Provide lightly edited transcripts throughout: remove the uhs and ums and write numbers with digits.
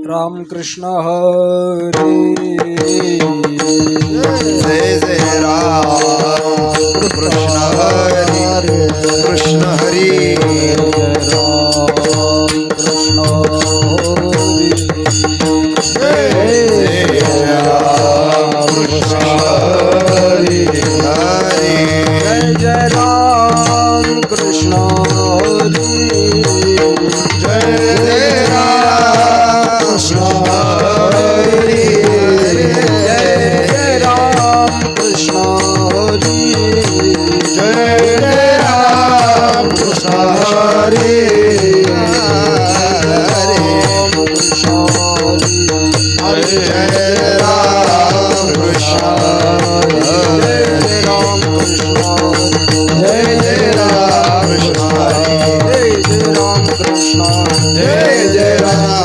राम कृष्ण हरी जय जय राम कृष्ण हरी कृष्ण हरी राम कृष्ण हरी जय जय राम कृष्ण हरी हरी जय जय राम कृष्ण हरी जय जय राम कृष्ण हरी जय जय राम कृष्ण हरी जय जय राम कृष्ण हरी राम कृष्ण हरी जय राम कृष्ण जय राम कृष्ण जय जय राम कृष्ण जय जय राम कृष्ण जय जय राम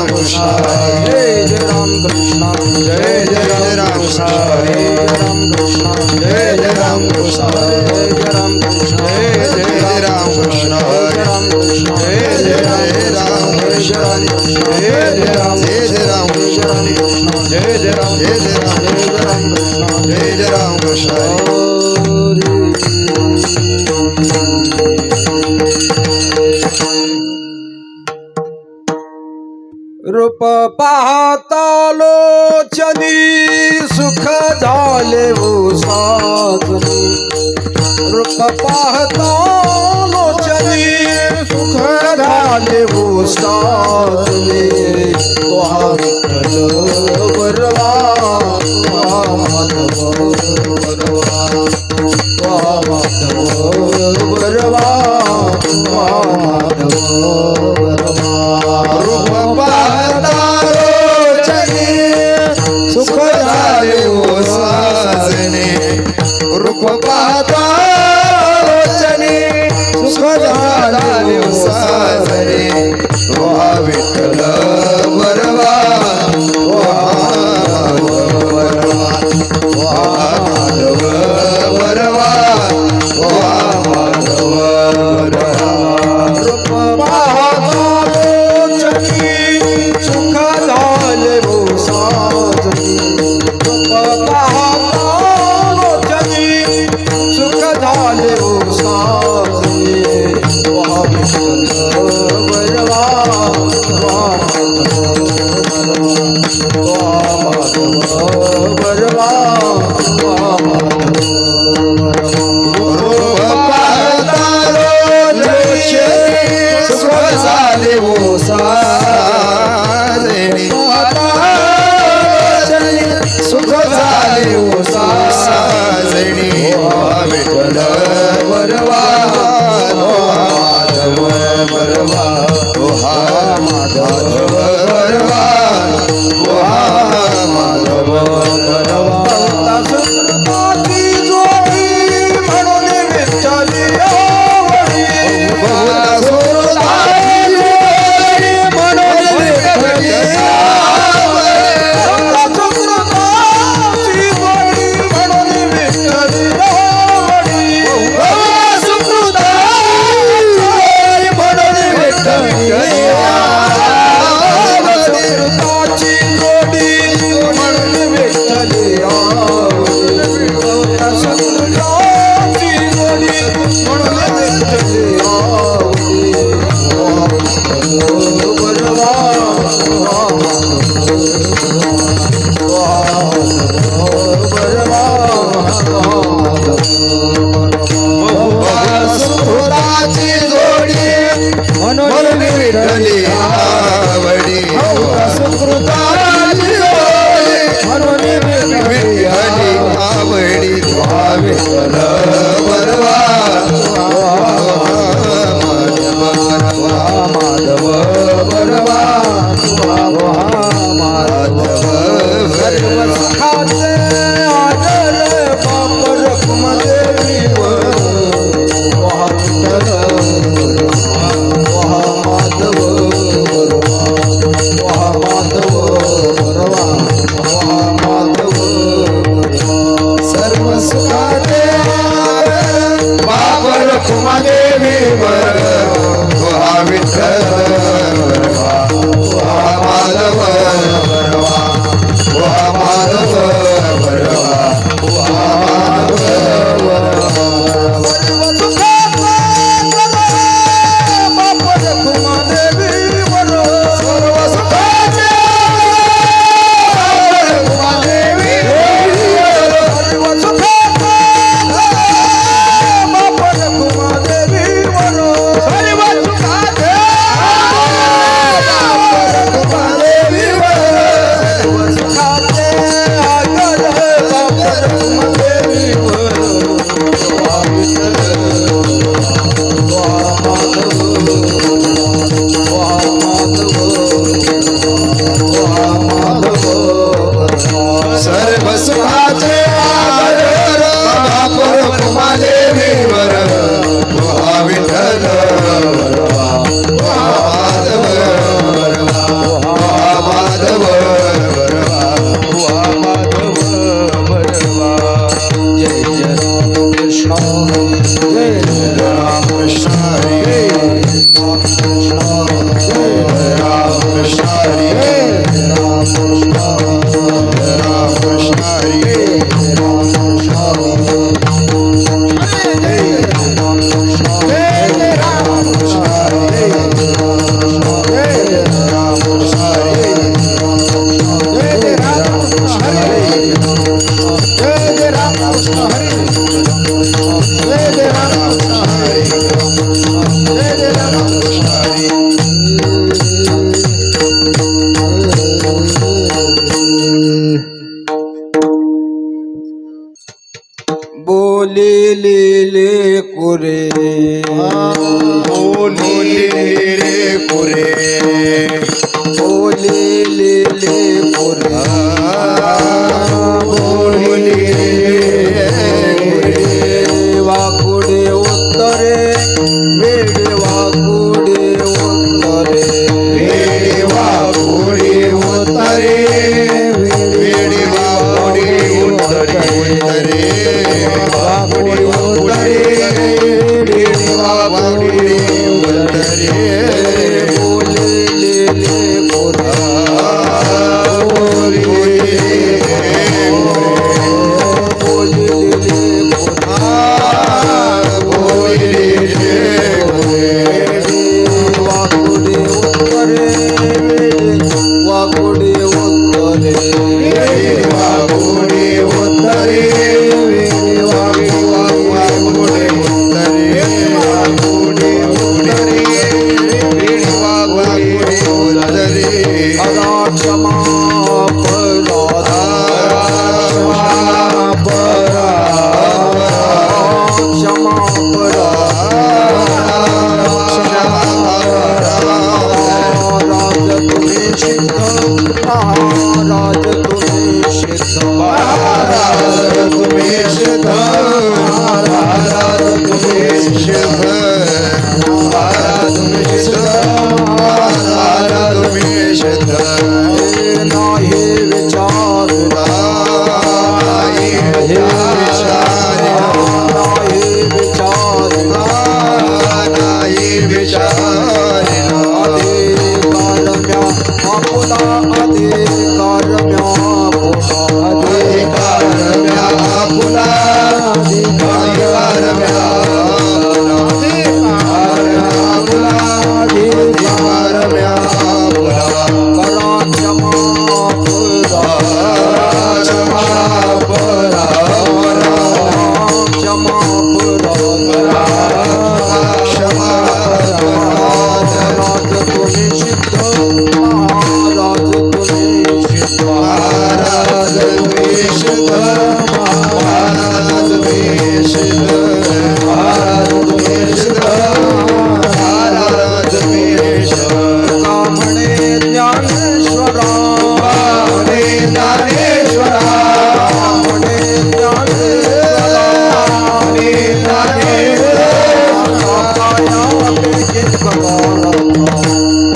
कृष्ण जय जय राम कृष्ण जय जय राम कृष्ण जय जय राम कृष्ण जय जय राम कृष्ण जय जय राम कृष्ण जय जय राम कृष्ण जय जय राम जय जय राम कृष्ण जय जय राम कृष्ण रूप पाहता लोचनी सुख झाले साजनी रूप पाहता लोचनी सुख झाले साजनी तो हा विठ्ठल बरवा माधव बरवा तो हा माधव बरवा माधव बरवा रूप पाहता लोचनी सुख झाले ओ साजने रूप पाहता लोचनी सुख झाले ओ साजने तो हा विठ्ठल बरवा सर्व सुखाचे आधार बापर तुम्हाले वीवर तुहा विठ्ठल वरवा तुहा माधव वरवा तुहा माधव वरवा तुहा माधव वरवा जय जय राम कृष्ण जय जय राम कृष्ण हरी राम कृष्ण राम कृष्ण हरी राम कृष्ण राम कृष्ण हरी राम कृष्ण राम कृष्ण राम कृष्ण हरी राम कृष्ण हरी बोले लीले कुरे बोली रे पुरे बोले लीले कुरे बोली रे वाकुडे उत्तरे वेडे वाकुडे उत्तरे वेडीवा गोडी उतरे वेडीवा गोडी उतरे वागोडी उतरे वेडीवा गोडी उतरे बोले लीले कुरे बोली बोले लीले कुरे वाकुडे उत्तरे वाकुडे उत्तरे अरा क्षमा पराधा क्षमा महाराज तुम्हें सिद्ध महाराज तुम्हें सिद्ध नाही विचार नाही विचार अधिकार म्या आपुला अधिकार म्या आपुला करा क्षमा क्षमा महाराज तुम्हें सिद्ध महाराज तुम्हें सिद्ध कामणे ज्ञानेश्वरा कामणे ज्ञानेश्वरा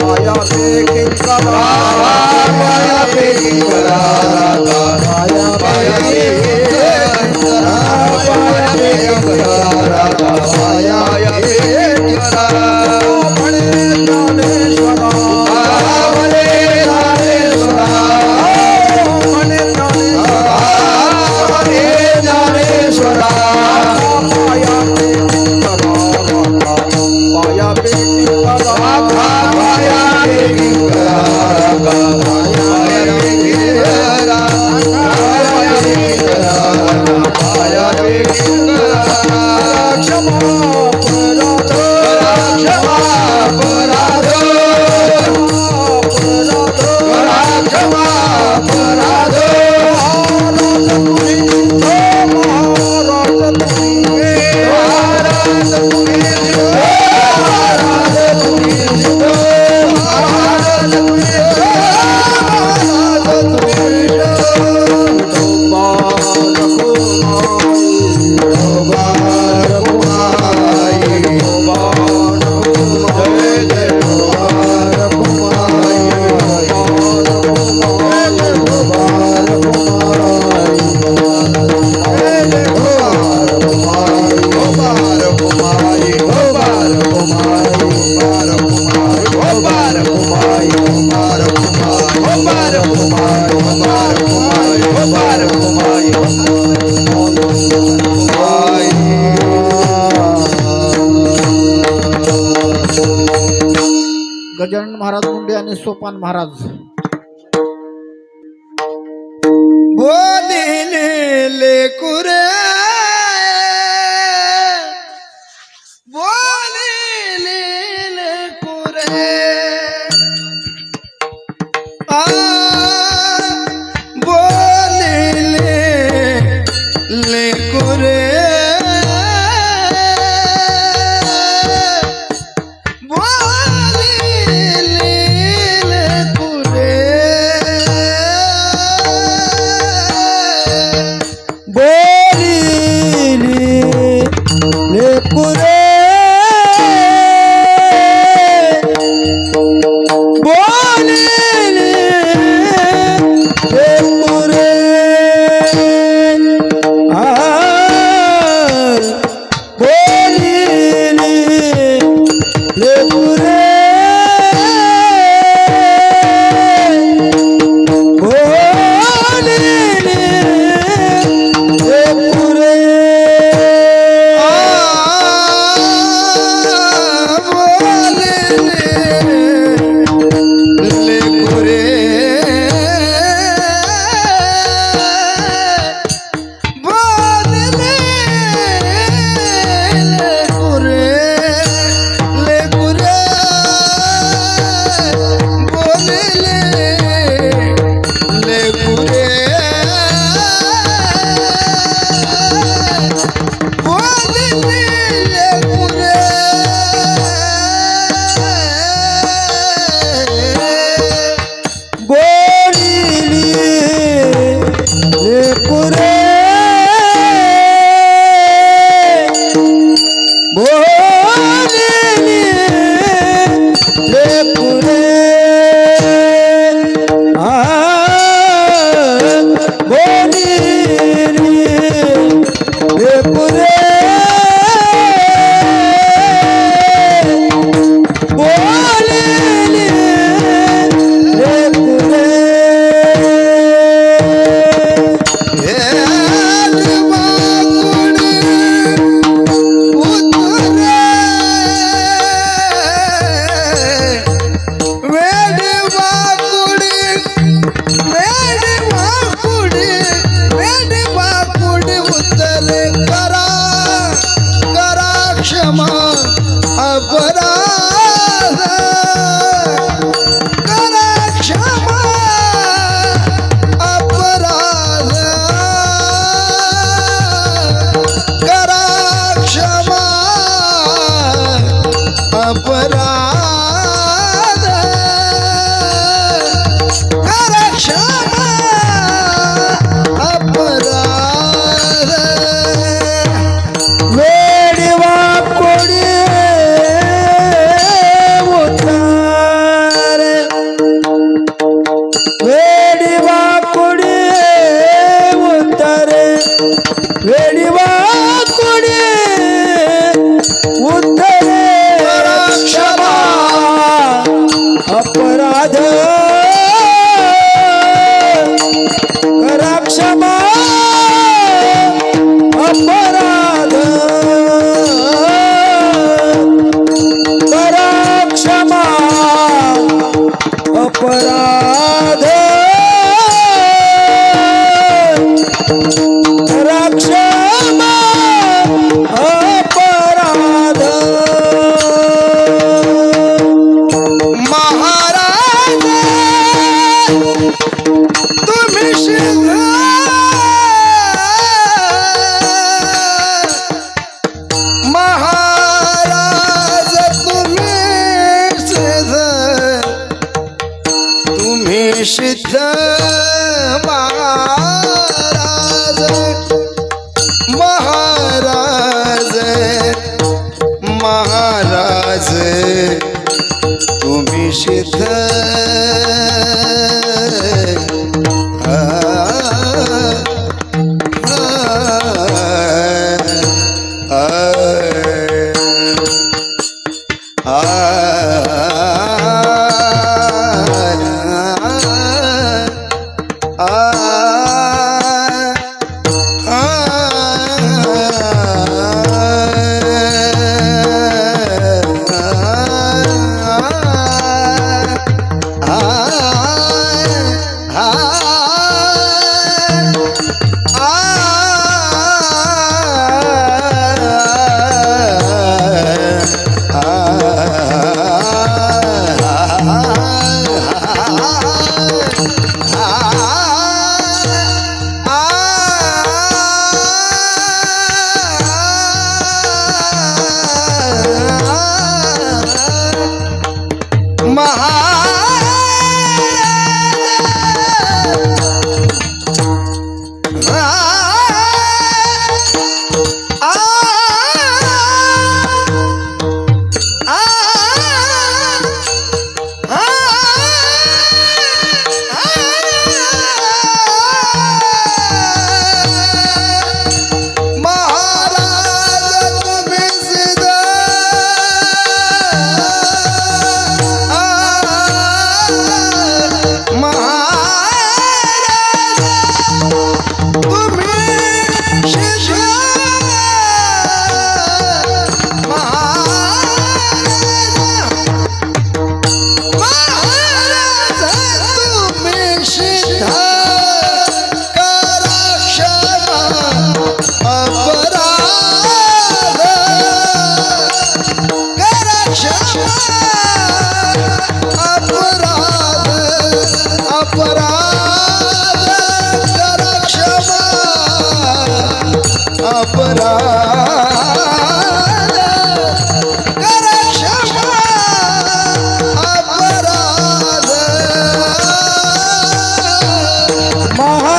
माया पे किंकरा माया पे किंकरा सोपान महाराज. बोलिले लेकुरे बोलिले लेकुरे आ बोलिले लेकुरे सिद्ध महाराज महाराज महाराज तुम्ही सिद्ध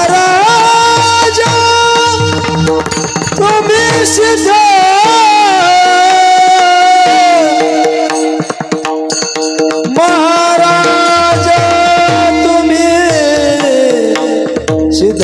महाराजा तुम्ही सिद्ध महाराजा तुम्ही सिद्ध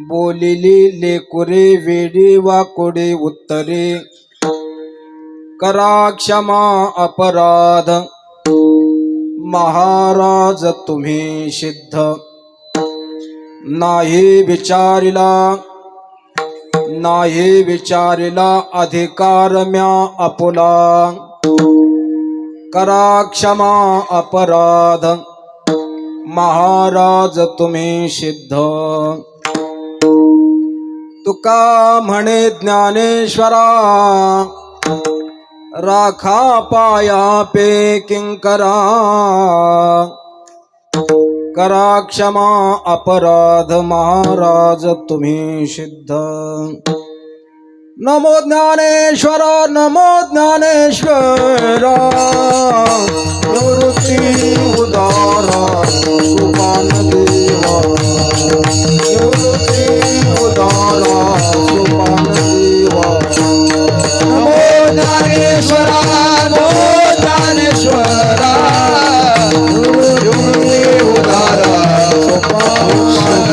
बोलिली लेकुरे वेडी वाकोडे उत्तरे करा क्षमा अपराध महाराज तुम्ही सिद्ध नाही विचारिला अधिकार म्या आपुला करा क्षमा अपराध महाराज तुम्ही सिद्ध तुका म्हणे ज्ञानेश्वरा राखा पाया पे किंकरा करा क्षमा अपराध महाराज तुम्ही सिद्ध नमो ज्ञानेश्वर निवृत्ती उदारा सुपान देवा निवृत्ती उदारा सुपान देवा नमो ज्ञानेश्वरा निवृत्ती उदारा सुपान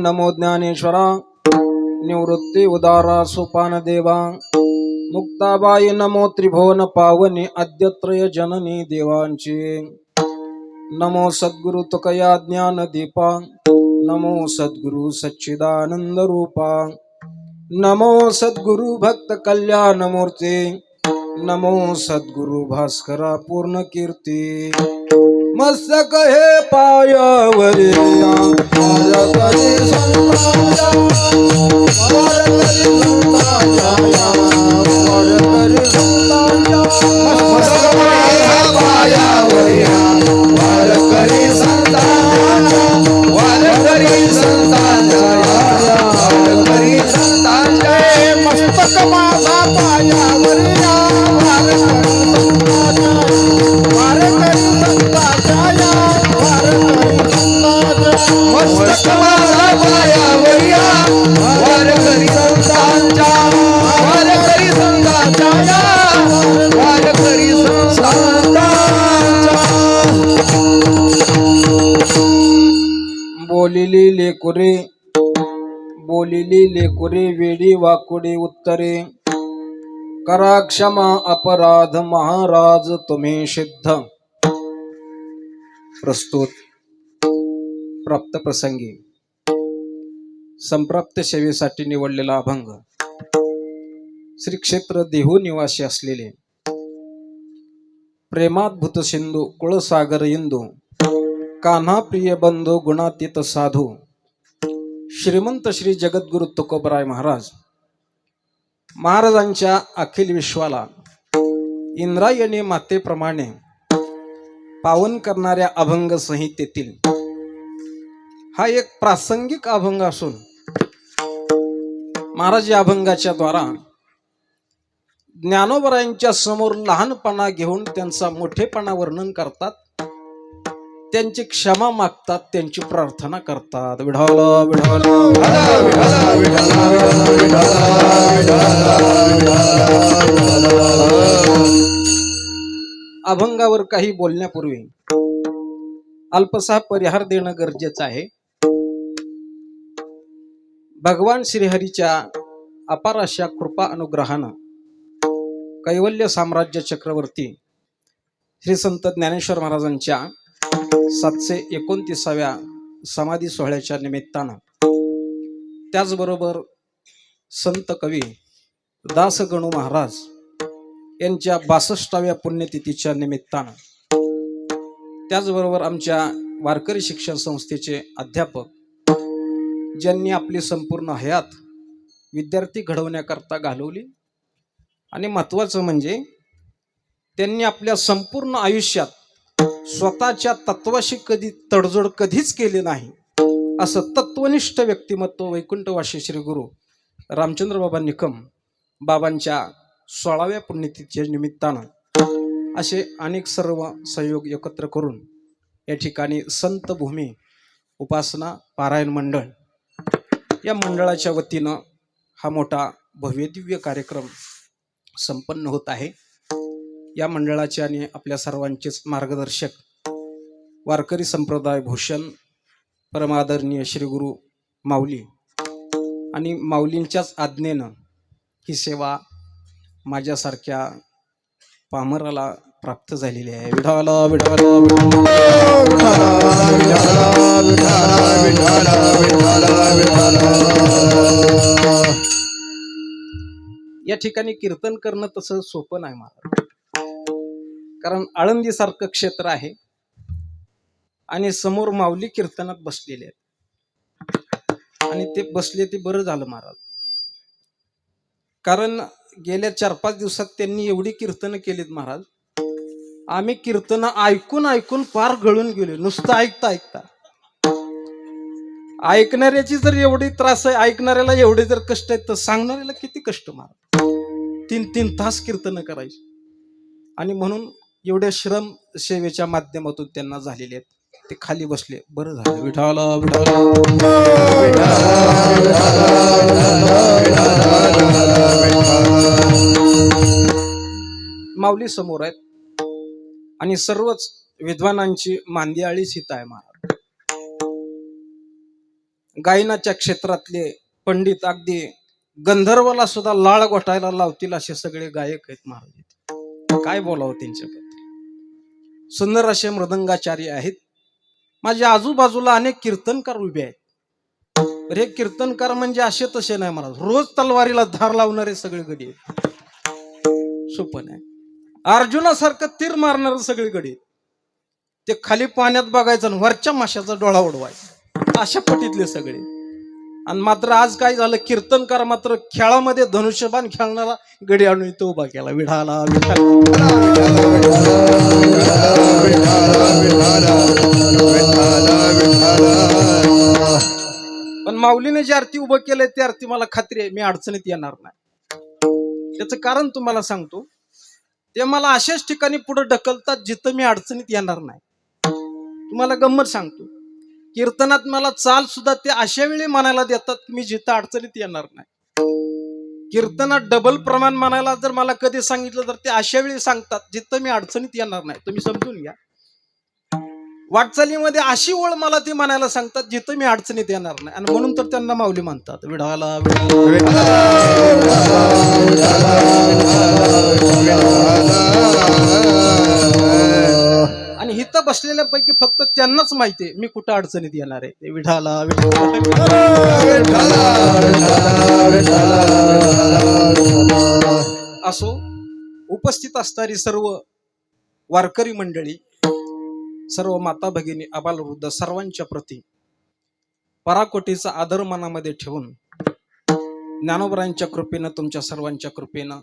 नमो ज्ञानेश्वरा निवृत्ती उदारा सोपान देवा मुक्ताबाई नमो त्रिभुवन पावनी आद्यत्रय जननी देवांची नमो सद्गुरु तुकया ज्ञान दीपा नमो सद्गुरु सच्चिदानंद रूपा नमो सद्गुरु भक्त कल्याण मूर्ती नमो सद्गुरु भास्करा पूर्ण कीर्ती मस्तक हे पायावरी मस्तक माझा पायावरिया बोलिली लेकुरे वेडी वाकुडे उत्तरे करा क्षमा अपराध महाराज तुम्ही सिद्ध. प्रस्तुत प्राप्त प्रसंगी संप्राप्त सेवेसाठी निवडलेला अभंग श्री क्षेत्र देहू निवासी असलेले प्रेमाद्भुत सिंधू कुळसागर इंदू कान्हा प्रिय बंधू गुणातीत साधू श्रीमंत श्री जगद्गुरु तुकोबराय महाराज महाराजांच्या अखिल विश्वाला इंद्रायणी मातेप्रमाणे पावन करणाऱ्या अभंग संहितेतील हा एक प्रासंगिक अभंग असून महाराज या अभंगाच्या द्वारा ज्ञानोबरायांच्या समोर लहानपणा घेऊन त्यांचा मोठेपणा वर्णन करतात, त्यांची क्षमा मागतात, त्यांची प्रार्थना करतात. विढाला विढाला अभंगावर काही बोलण्यापूर्वी अल्पसा परिहार देणं गरजेचं आहे. भगवान श्रीहरीच्या अपार अशा कृपा अनुग्रहानं कैवल्य साम्राज्य चक्रवर्ती श्री संत ज्ञानेश्वर महाराजांच्या 729व्या समाधी सोहळ्याच्या निमित्तानं, त्याचबरोबर संत कवी दासगणू महाराज यांच्या 62व्या पुण्यतिथीच्या निमित्तानं, त्याचबरोबर आमच्या वारकरी शिक्षण संस्थेचे अध्यापक ज्यांनी आपली संपूर्ण हयात विद्यार्थी घडवण्याकरता घालवली आणि महत्वाचं म्हणजे त्यांनी आपल्या संपूर्ण आयुष्यात स्वतःच्या तत्वाशी कधी तडजोड कधीच केली नाही असं तत्वनिष्ठ व्यक्तिमत्व वैकुंठवासी श्री गुरु रामचंद्र बाबा निकम बाबांच्या 16व्या पुण्यतिथीच्या निमित्तानं असे अनेक सर्व सहयोग एकत्र करून या ठिकाणी संत भूमी उपासना पारायण मंडळ या मंडळाच्या वतीनं हा मोठा भव्य दिव्य कार्यक्रम संपन्न होत आहे. या मंडळाचे आणि आपल्या सर्वांचेच मार्गदर्शक वारकरी संप्रदाय भूषण परमादरणीय श्री गुरु माऊली आणि माऊलींच्याच आज्ञेनं ही सेवा माझ्यासारख्या पामराला प्राप्त झालेली आहे. विठाला विठाला या ठिकाणी कीर्तन करणं तसं सोपं नाही महाराज, कारण आळंदी सारखं क्षेत्र आहे आणि समोर माऊली कीर्तनात बसलेले आहेत आणि ते बसले ते बरं झालं महाराज, कारण गेल्या 4-5 दिवसात त्यांनी एवढी कीर्तनं केलीत महाराज, आम्ही कीर्तन ऐकून ऐकून फार गळून गेलो. नुसतं ऐकता ऐकता ऐकणाऱ्याची जर एवढी त्रास आहे, ऐकणाऱ्याला एवढे जर कष्ट आहेत, तर सांगणाऱ्याला किती कष्ट महाराज. 3-3 तास कीर्तन करायची आणि म्हणून एवढ्या श्रम सेवेच्या माध्यमातून त्यांना झालेले आहेत. ते खाली बसले, बरं झालं. विठाला माऊली समोर आहेत आणि सर्वच विद्वानांची मांदियाळीच हित आहे महाराज. गायनाच्या क्षेत्रातले पंडित अगदी गंधर्वाला सुद्धा लाळ गोठायला लावतील असे सगळे गायक आहेत महाराज. काय बोलावं त्यांच्याबद्दल. सुंदर असे मृदंगाचार्य आहेत. माझ्या आजूबाजूला अनेक कीर्तनकार उभे आहेत. हे कीर्तनकार म्हणजे असे तसे नाही महाराज, रोज तलवारीला धार लावणारे सगळे गडी आहेत. सोपं नाही. अर्जुनासारखं तीर मारणार सगळे गडी आहेत. ते खाली पाण्यात बघायचं आणि वरच्या माशाचा डोळा उडवायचा, अशा पटीतले सगळे. आणि मात्र आज काय झालं, कीर्तनकार मात्र खेळामध्ये धनुष्यबाण खेळणारा गडी आणून इथं उभा केला. विढाला पण माऊलीने जे आरती उभं केलंय ते आरती मला खात्री आहे मी अडचणीत येणार नाही. त्याचं कारण तुम्हाला सांगतो, ते मला अशाच ठिकाणी पुढे ढकलतात जिथं मी अडचणीत येणार नाही. तुम्हाला गंमत सांगतो, कीर्तनात मला चाल सुद्धा ते अशा वेळी म्हणायला देतात की मी जिथं अडचणीत येणार नाही. कीर्तनात डबल प्रमाण म्हणायला जर मला कधी सांगितलं तर ते अशा वेळी सांगतात जिथं मी अडचणीत येणार नाही. तुम्ही समजून घ्या. वाटचालीमध्ये अशी ओळ मला ती म्हणायला सांगतात जिथं मी अडचणीत येणार नाही, आणि म्हणून तर त्यांना माऊली म्हणतात. विढाला आणि इथं बसलेल्यापैकी फक्त त्यांनाच माहितीये मी कुठं अडचणीत येणार आहे. ते विढाला असो. उपस्थित असणारी सर्व वारकरी मंडळी, सर्व माता भगिनी आबालवृद्ध सर्वांच्या प्रती पराकोटीचा आदर मनामध्ये ठेवून ज्ञानोबरांच्या कृपेनं तुमच्या सर्वांच्या कृपेनं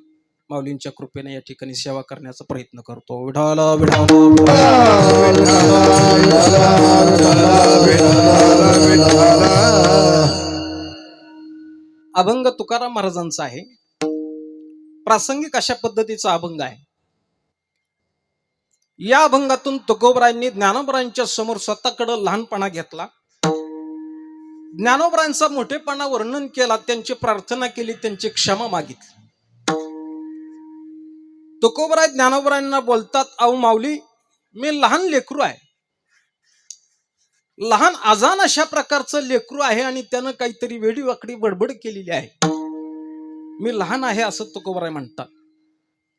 माऊलींच्या कृपेनं या ठिकाणी सेवा करण्याचा प्रयत्न करतो. विठाला अभंग तुकाराम महाराजांचा आहे. प्रासंगिक अशा पद्धतीचा अभंग आहे. या अभंगातून तुकोबरायांनी ज्ञानोबरांच्या समोर स्वतःकडे लहानपणा घेतला, ज्ञानोबरांचा मोठेपणा वर्णन केला, त्यांची प्रार्थना केली, त्यांची क्षमा मागितली. तुकोबराय ज्ञानोबरायांना बोलतात, अहो माऊली, मी लहान लेकरू आहे, लहान आजान अशा प्रकारचं लेकरू आहे आणि त्यानं काहीतरी वेडी वाकडी बडबड केलेली आहे, मी लहान आहे असं तुकोबराय म्हणतात.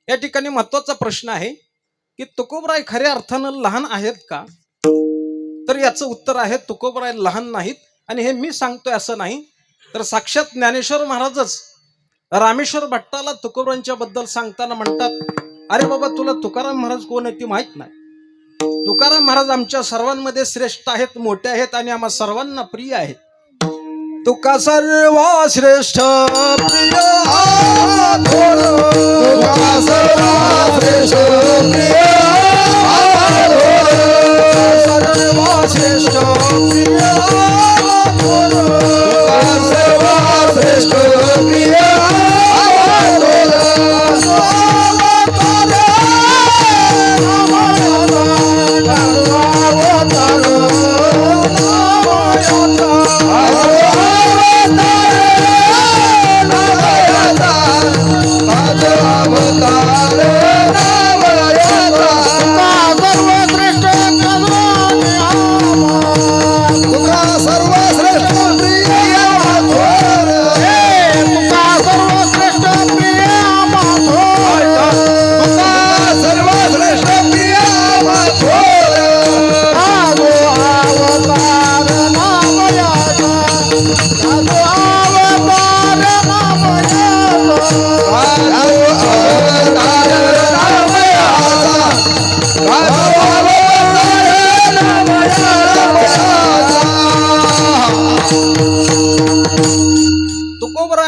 या ठिकाणी महत्वाचा प्रश्न आहे की तुकोबराय खऱ्या अर्थानं लहान आहेत का? तर याचं उत्तर आहे तुकोबराय लहान नाहीत. आणि हे मी सांगतोय असं नाही, तर साक्षात ज्ञानेश्वर महाराजच रामेश्वर भट्टाला तुकोबरांच्या बद्दल सांगताना म्हणतात, अरे बाबा, तुला तुकाराम महाराज कोण आहे ती माहित नाही. तुकाराम महाराज आमच्या सर्वांमध्ये श्रेष्ठ आहेत, मोठे आहेत आणि आम्हा सर्वांना प्रिय आहेत. तुका सर्व श्रेष्ठ प्रिय, तुका सर्व श्रेष्ठ प्रिय, सर्व श्रेष्ठ प्रिय, तुका सर्व श्रेष्ठ प्रिय,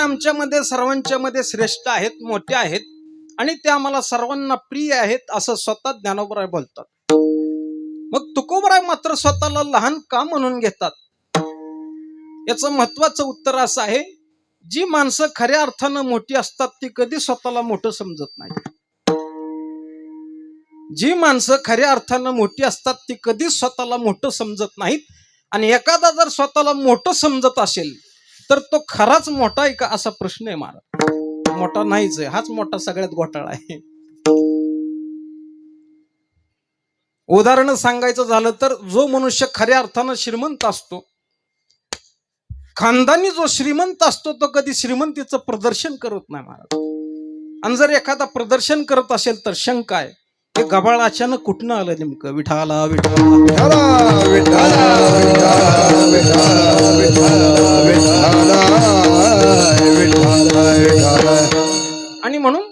आमच्यामध्ये सर्वांच्या मध्ये श्रेष्ठ आहेत, मोठे आहेत आणि ते आम्हाला सर्वांना प्रिय आहेत असं स्वतः ज्ञानोबराय बोलतात. मग तुकोबराय मात्र स्वतःला लहान का म्हणून घेतात? याचं महत्वाचं उत्तर असं आहे, जी माणसं खऱ्या अर्थानं मोठी असतात ती कधी स्वतःला मोठं समजत नाही. जी माणसं खऱ्या अर्थानं मोठी असतात ती कधी स्वतःला मोठं समजत नाहीत. आणि एखादा जर स्वतःला मोठं समजत असेल तर तो खराच मोठा आहे का असा प्रश्न आहे मला. मोठा नाहीच आहे, हाच मोठा सगळ्यात घोटाळा आहे. उदाहरण सांगायचं झालं तर जो मनुष्य खऱ्या अर्थानं श्रीमंत असतो, खानदानी जो श्रीमंत असतो, तो कधी श्रीमंतीचं प्रदर्शन करत नाही महाराज. आणि जर एखादा प्रदर्शन करत असेल तर शंका आहे, हे गबाळ अचानक कुठनं आलं नेमकं? विठाला विठाला आणि म्हणून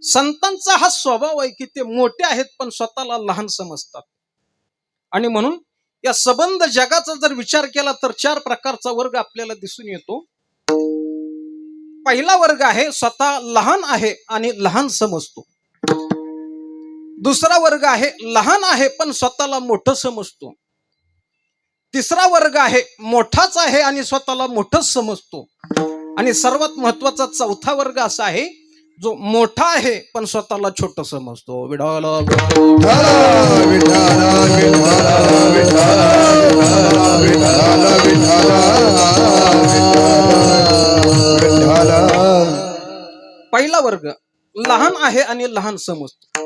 संतांचा हा स्वभाव आहे की ते मोठे आहेत पण स्वतःला लहान समजतात. आणि म्हणून या संबंध जगाचा जर विचार केला तर 4 प्रकारचा वर्ग आपल्याला दिसून येतो. पहिला वर्ग आहे स्वतः लहान आहे आणि लहान समजतो. दुसरा वर्ग आहे लहान आहे पण स्वतःला मोठं समजतो. तिसरा वर्ग आहे मोठाच आहे आणि स्वतःला मोठंच समजतो. आणि सर्वात महत्वाचा चौथा वर्ग असा आहे जो मोठा आहे पण स्वतःला छोटं समजतो. विठाला पहिला वर्ग लहान आहे आणि लहान समजतो.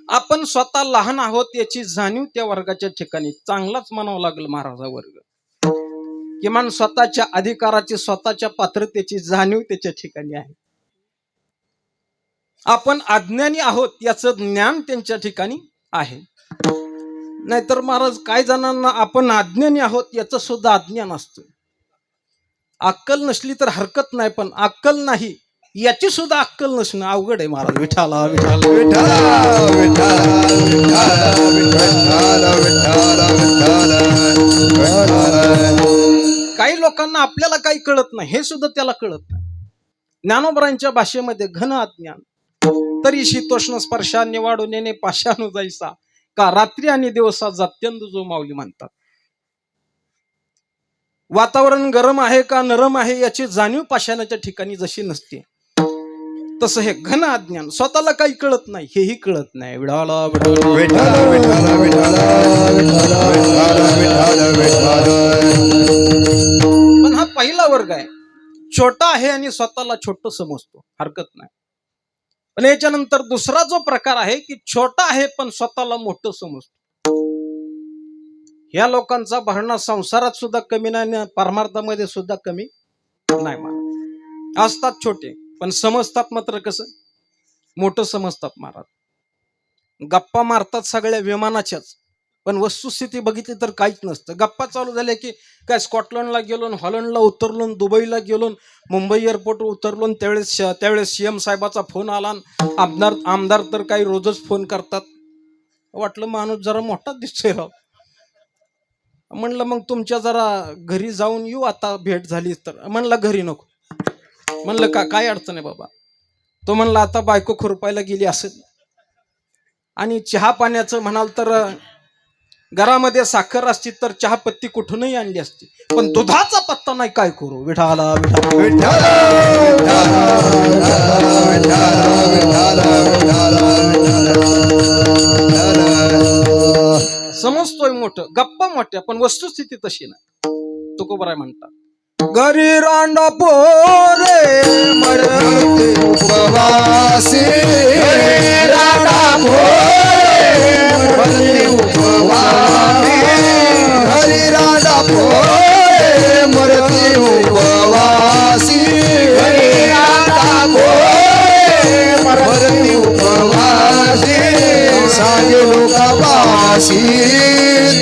आपण स्वतः लहान आहोत याची जाणीव त्या वर्गाच्या ठिकाणी चांगलाच म्हणावं लागेल. महाराजा वर्ग किमान स्वतःच्या अधिकाराची, स्वतःच्या पात्रतेची जाणीव त्याच्या ठिकाणी आहे. आपण अज्ञानी आहोत याचं ज्ञान त्यांच्या ठिकाणी आहे. नाहीतर महाराज काही जणांना आपण अज्ञानी आहोत याचं सुद्धा अज्ञान असतं. अक्कल नसली तर हरकत नाही, पण अक्कल नाही याची सुद्धा अक्कल नसणं अवघड आहे महाराज. विठाला विठाला विठ्ठला विठ्ठला विठ्ठला विठ्ठला विठ्ठला. काही लोकांना आपल्याला काही कळत नाही हे सुद्धा त्याला कळत नाही. ज्ञानोबरांच्या भाषेमध्ये घन अज्ञान तरी शीतोष्ण स्पर्शाने वाढून येणे पाशानु जायसा का रात्री आणि दिवसा जात्यंत जो माऊली म्हणतात. वातावरण गरम आहे का नरम आहे याची जाणीव पाषाणाच्या ठिकाणी जशी नसते तसं हे घन अज्ञान स्वतःला काही कळत नाही हेही कळत नाही. विढाला विढाला विठ्ठला विठ्ठला विठ्ठला विठ्ठला विठ्ठला विठ्ठला. पण हा पहिला वर्ग आहे. छोटा आहे आणि स्वतःला छोट समजतो हरकत नाही. पण याच्यानंतर दुसरा जो प्रकार आहे की छोटा आहे पण स्वतःला मोठं समजतो. या लोकांचा भरणा संसारात सुद्धा कमी नाही आणि परमार्थामध्ये सुद्धा कमी नाही. महाराज असतात छोटे पण समजतात मात्र कसं मोठं समजतात. महाराज गप्पा मारतात सगळ्या विमानाच्याच पण वस्तुस्थिती बघितली तर काहीच नसतं. गप्पा चालू झाल्या की काय स्कॉटलंडला गेलो, हॉलंडला उतरलो, दुबईला गेलो, मुंबई एअरपोर्टवर उतरलो, त्यावेळेस सीएम साहेबाचा फोन आला. आमदार तर काही रोजच फोन करतात. वाटलं माणूस जरा मोठा दिसतोय राव. म्हणलं मग तुमच्या जरा घरी जाऊन येऊ आता भेट झाली तर. म्हणलं घरी नको. म्हणलं काय अडचण आहे बाबा. तो म्हणला आता बायको खुरपायला गेली असेल आणि चहा पाण्याचं म्हणाल तर घरामध्ये साखर असती तर चहा पत्ती कुठूनही आणली असती पण दुधाचा पत्ता नाही. काय करू. विठाला विठाला विठ्ठला समजतोय मोठं गप्पा मोठ्या पण वस्तुस्थिती तशी नाही. तुकोबराय म्हणतात घरी रांडा पोरे मरते उपवासी राडा भोरे मरते उपवासी हरी राडा भोरे मरते उपवासी हरी राडा भोरे मरते उपवासी सांगे लोकांपाशी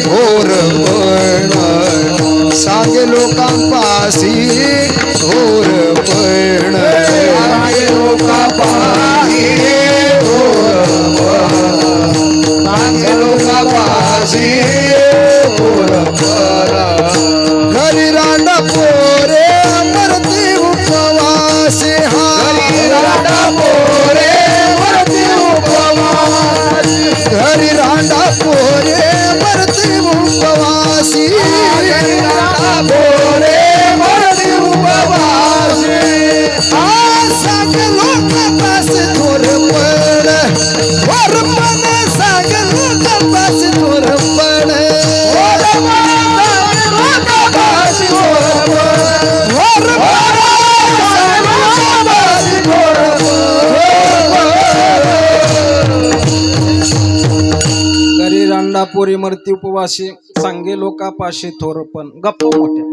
थोर पण सांगे लोकांपाशी थोर पण सांगे लोकांपाशी थोर पण सांगे लोकांपाशी थोर पण घरी रांडा पोरे मरती उपवासी घरी रांडा पोरे मरती उपवासी घरी रांडा पोरे मरती उपवासी घरी रांडा पोरे मरती उपवासी सांगे लोकांपाशी थोर पण सांगे लोकांपाशी थोर पण लोकांपाशी थोर घरी रांडा पोरी मरती उपवासी सांगे लोकापाशी थोर पण गप्पा मोठ्या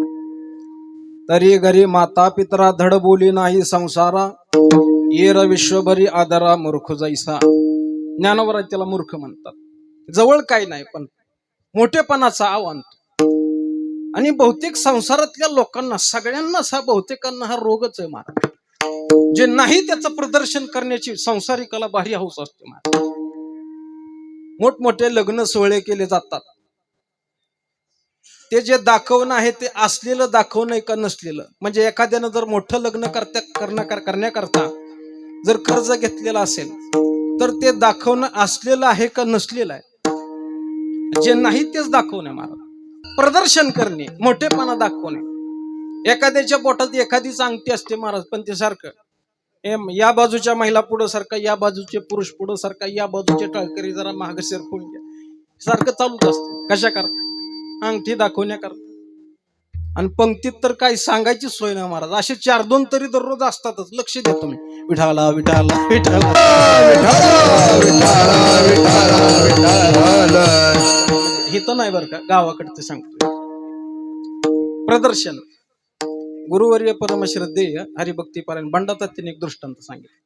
तरी घरी माता पितरा धड बोली नाही संसारा येर विश्वभरी आदरा मूर्ख जैसा. ज्ञानोबा त्याला मूर्ख म्हणतात. जवळ काही नाही पण मोठेपणाचा आव आणतो. आणि बहुतेक संसारातल्या लोकांना सगळ्यांनाच बहुतेकांना हा रोगच आहे महाराज. जे नाही त्याचं प्रदर्शन करण्याची संसारिकाला भारी हौस असते महाराज. मोठमोठे लग्न सोहळे केले जातात. ते जे दाखवणं आहे ते असलेलं दाखवणं का नसलेलं. म्हणजे एखाद्यानं जर मोठं लग्न करण्याकरता जर कर्ज घेतलेलं असेल तर ते दाखवणं असलेलं आहे का नसलेलं आहे. जे नाही तेच दाखवणे महाराज. प्रदर्शन करणे मोठेपणा दाखवणे. एखाद्याच्या बोटात एखादीच अंगठी असते महाराज पण ते सारखं या बाजूच्या महिला पुढं सारखा या बाजूचे पुरुष पुढं सारखा या बाजूचे टाळकरी जरा माग सरकून घ्या सारखं चालूच असतं. कशा करता अंगठी दाखवण्याकरता. आणि पंक्तीत तर काही सांगायची सोय नाही महाराज. असे 4-2 तरी दररोज असतातच. लक्ष द्या तुम्ही. विठाला विठाला विठाला हे तर नाही बरं का गावाकडचं सांगतोय. प्रदर्शन गुरुवर्य परमश्रद्धेय हरिभक्तीपारायण बंडा तात्याने एक दृष्टांत सांगितलं.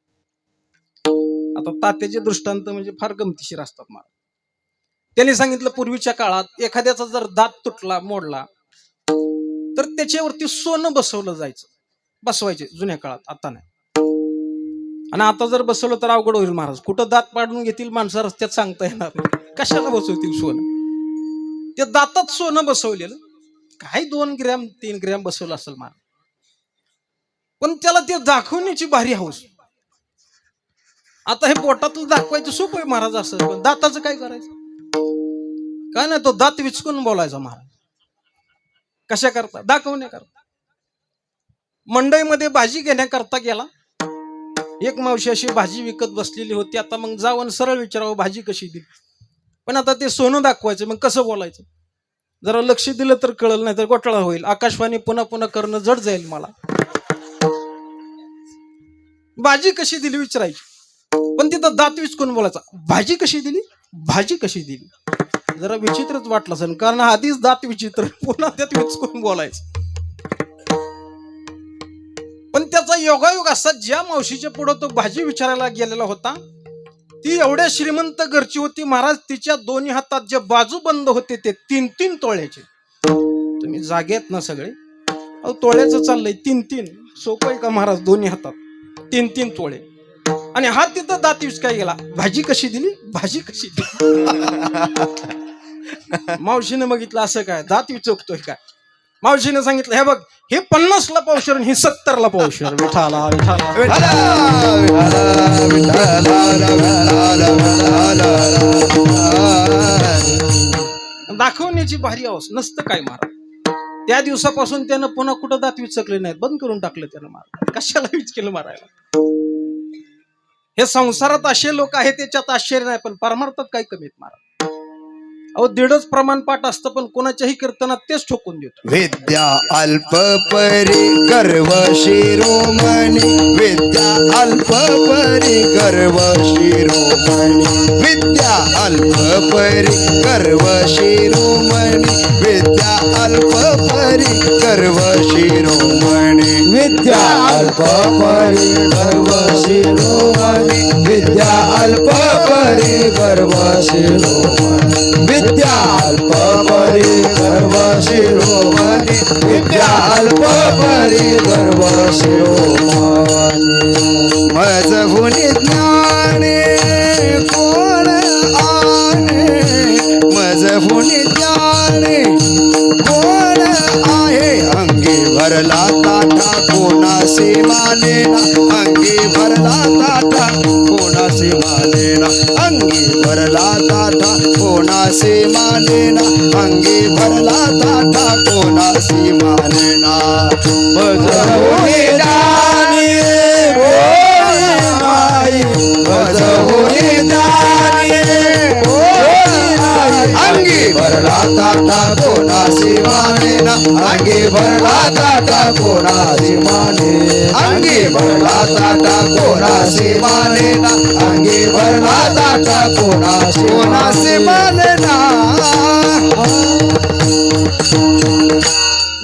आता तात्याचे दृष्टांत म्हणजे फार गमतीशीर असतात महाराज. त्यांनी सांगितलं पूर्वीच्या काळात एखाद्याचा जर दात तुटला मोडला तर त्याच्यावरती सोनं बसवायचे जुन्या काळात. आता नाही. आणि आता जर बसवलं तर अवघड होईल महाराज. कुठं दात पाडून घेतील माणसं रस्त्यात सांगता येणार नाही. कशाला बसवतील सोनं? ते दातात सोनं बसवलेलं काही 2 ग्रॅम 3 ग्रॅम बसवलं असेल महाराज, पण त्याला ते दाखवण्याची भारी हौस. आता हे पोटातलं दाखवायचं सोपं आहे महाराज, असं पण दाताचं काय करायचं? काय नाही, तो दात विचकून बोलायचा महाराज. कशा करता? दाखवण्याकरता. मंडईमध्ये भाजी घेण्याकरता गेला. एक मावशी अशी भाजी विकत बसलेली होती. आता मग जाऊन सरळ विचारावं भाजी कशी दिली, पण आता ते सोनं दाखवायचं, मग कसं बोलायचं? जरा लक्ष दिलं तर कळलं, नाही तर घोटाळा होईल. आकाशवाणी पुन्हा पुन्हा करणं जड जाईल मला. भाजी कशी दिली विचारायची, पण तिथं दात विचकून बोलायचा. भाजी कशी दिली? भाजी कशी दिली? जरा विचित्रच वाटलं असेल, कारण आधीच दात विचित्र, पुन्हा त्यात विचकून बोलायचं. पण त्याचा योगायोग असा, ज्या मावशीच्या पुढे तो भाजी विचारायला गेलेला होता ती एवढ्या श्रीमंत घरची होती महाराज. तिच्या दोन्ही हातात जे बाजूबंद होते ते 3-3 तोळ्याचे. तुम्ही जागेत ना सगळे? अहो तोळ्याचं चाललंय 3-3. सोपं आहे का महाराज? दोन्ही हातात 3-3 तोळे. आणि हा तिथं दात विचकाय गेला. भाजी कशी दिली? भाजी कशी दिली? मावशीने बघितलं असं काय दात विचकतोय काय. मावशीने सांगितलं, हे बघ, हे 50ला पावशेर आणि हे 70ला पावशेर. विठाला विठाला दाखवण्याची भारी हौस. नसतं काय महाराज. त्या दिवसापासून त्यानं पुन्हा कुठं दात विचकले नाहीत, बंद करून टाकलं त्यानं महाराज. कशाला विचकेलं मारायला? हे संसारात असे लोक आहेत, त्याच्यात आश्चर्य नाही, पण परमार्थात काय कमी आहेत महाराज. अहो 1.5 प्रमाण पाठ असतं, पण कोणाच्याही कीर्तनात तेच ठोकून देतो. विद्या अल्प परी गर्व शिरोमणी, विद्या अल्प परी गर्व शिरोमणी, विद्या अल्प परी गर्व शिरोमणी, विद्या अल्प परी गर्व शिरोमणी, विद्या अल्प परी गर्व शिरोमणी, विद्या अल्प परी गर्व शिरोमणी, विद्या अल्प परी गर्व शिरोमणी, विद्या अल्प परी गर्व शिरोमणी. मजहुनी ज्ञाने कोण आहे, मजहुनी ज्ञाने कोण आहे, अंगी भरला ताटा कोणासी मानेना, अंगी भरला ताटा कोणासी मानेना, अंगी भरला ताटा कोणासी मानेना, अंगी भरला ताटा कोणासी मानेना. बजहुनी ज्ञानी कोणी नाही, बजहुनी ज्ञानी कोणी नाही, अंगी भरला ताटा कोणासी मानेना, अंगी भरला ताटा कोणासी माने, अंगी भरला ताटा कोणासी मानेना, अंगी भरला ताटा कोणासी मानेना.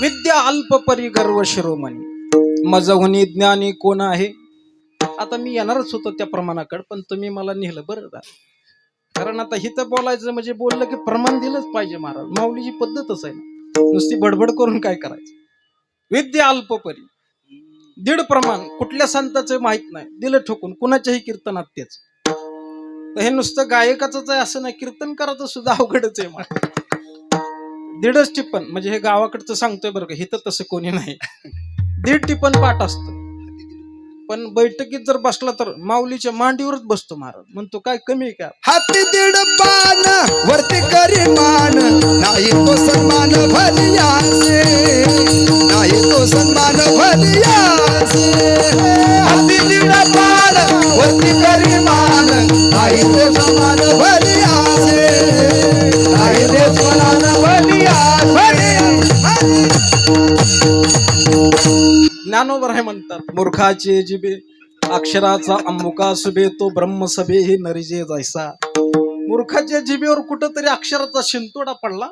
विद्या अल्प परी गर्व शिरोमणी, मजहुनी ज्ञानी कोण आहे. आता मी येणारच होतो त्या प्रमाणाकडे, पण तुम्ही मला नेलं बरं झालं. कारण आता हिथं बोलायचं म्हणजे बोललं की प्रमाण दिलंच पाहिजे महाराज. माऊलीची पद्धतच आहे ना, नुसती बडबड करून काय करायचं. विद्या अल्प परी 1.5 प्रमाण कुठल्या संताचं माहित नाही, दिलं ठोकून. कुणाच्याही कीर्तनात तेच. तर हे नुसतं गायकाचंच आहे असं नाही, कीर्तन करायचं सुद्धा अवघडच आहे मला. 1.5 टिप्पण म्हणजे हे गावाकडचं सांगतोय बरं का, हिथं तसं कोणी नाही. 1.5 टिप्पण पाठ असतं, पण बैठकीत जर बसला तर माऊलीच्या मांडीवरच बसतो महाराज. म्हणतो काय कमी आहे का? हाती 1.5 पान वरती करी मान, नाही तो सन्मान भलियासे, नाही तो सन्मान भलियासे. हाती 1.5 पान वरती करी मान, नाही तो सन्मान भलियासे, नाही तो सन्मान भलियासे. ज्ञानोबर हे म्हणतात, मूर्खाचे जिबे अक्षराचा अमुका सुबे, तो ब्रह्मसभे हे नरिजे जैसा. मूर्खाच्या जिबेवर कुठंतरी अक्षराचा शिंतोडा पडला,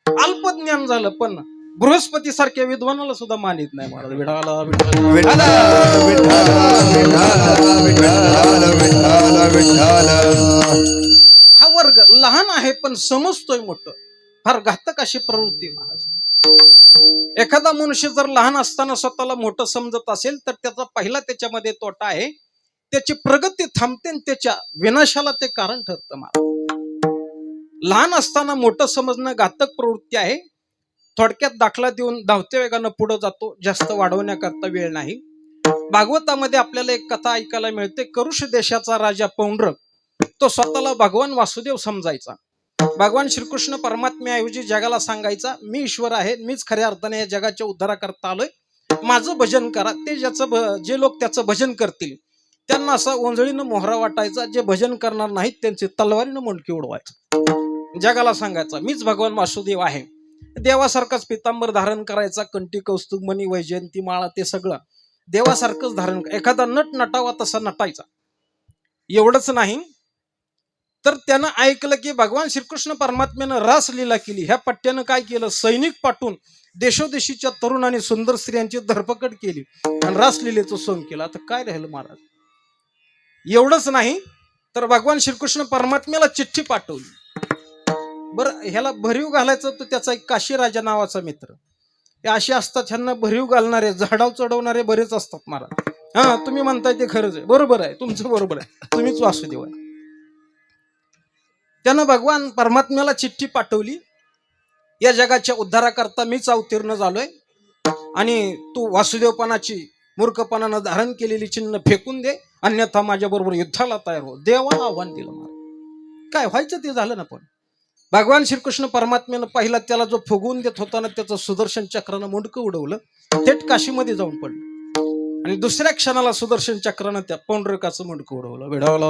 अल्पज्ञान झालं, पण बृहस्पती सारख्या विद्वानाला सुद्धा मानित नाही महाराज. विठाला विठाला विठाला विठाला विठाला विठाला विठाला. हा वर्ग लहान आहे पण समजतोय मोठं. फार घातक अशी प्रवृत्ती महाराज. एखादा मनुष्य जर लहान असताना स्वतःला मोठं समजत असेल तर त्याचा पहिला त्याच्यामध्ये तोटा आहे, त्याची प्रगती थांबते आणि त्याच्या विनाशाला ते कारण ठरतं. लहान असताना मोठं समजणं घातक प्रवृत्ती आहे. थोडक्यात दाखला देऊन धावत्या वेगानं पुढे जातो, जास्त वाढवण्याकरता वेळ नाही. भागवतामध्ये आपल्याला एक कथा ऐकायला मिळते. करुष देशाचा राजा पौंड्रक तो स्वतःला भगवान वासुदेव समजायचा. भगवान श्रीकृष्ण परमात्म्याऐवजी जगाला सांगायचा, मी ईश्वर आहे, मीच खऱ्या अर्थाने या जगाच्या उद्धाराकरता आलोय, माझं भजन करा. ते जे लोक त्याचं भजन करतील त्यांना असा ओंजळीनं मोहरा वाटायचा, जे भजन करणार नाहीत त्यांचे तलवारीनं मुंडकी उडवायचं. जगाला सांगायचा, मीच भगवान वासुदेव आहे. देवासारखाच पितांबर धारण करायचा, कंठी कौस्तुभ मणी वैजयंती माळा ते सगळं देवासारखंच धारण. एखादा नट नटावा तसा नटायचा. एवढंच नाही तर त्यानं ऐकलं की भगवान श्रीकृष्ण परमात्म्यानं रासलीला केली. ह्या पट्ट्यानं काय केलं, सैनिक पाठवून देशोदेशीच्या तरुण आणि सुंदर स्त्रियांची धरपकड केली आणि रासलीलेचं सोंग केलं. आता काय राहिलं महाराज. एवढंच नाही तर भगवान श्रीकृष्ण परमात्म्याला चिठ्ठी पाठवली. बरं, ह्याला भरीव घालायचं तर त्याचा एक काशी राजा नावाचा मित्र. हे असे असतात, ह्यांना भरीव घालणारे झाडाव चढवणारे बरेच असतात महाराज. हा, तुम्ही म्हणताय ते खरंच आहे, बरोबर आहे, तुमचं बरोबर आहे, तुम्हीच वासुदेव आहे. त्यानं भगवान परमात्म्याला चिठ्ठी पाठवली, या जगाच्या उद्धाराकरता मीच अवतीर्ण झालोय आणि तू वासुदेवपणाची मूर्खपणानं धारण केलेली चिन्ह फेकून दे, अन्यथा माझ्या बरोबर युद्धाला तयार हो. देवाला आव्हान दिलं महाराज. काय व्हायचं ते झालं ना. पण भगवान श्रीकृष्ण परमात्म्यानं पहिला त्याला जो फुगवून देत होता ना, त्याचं सुदर्शन चक्रानं मुंडकं उडवलं, थेट काशीमध्ये जाऊन पडलं. आणि दुसऱ्या क्षणाला सुदर्शन चक्रानं त्या पौंड्रकाचं मुंडकं उडवलं. विठाला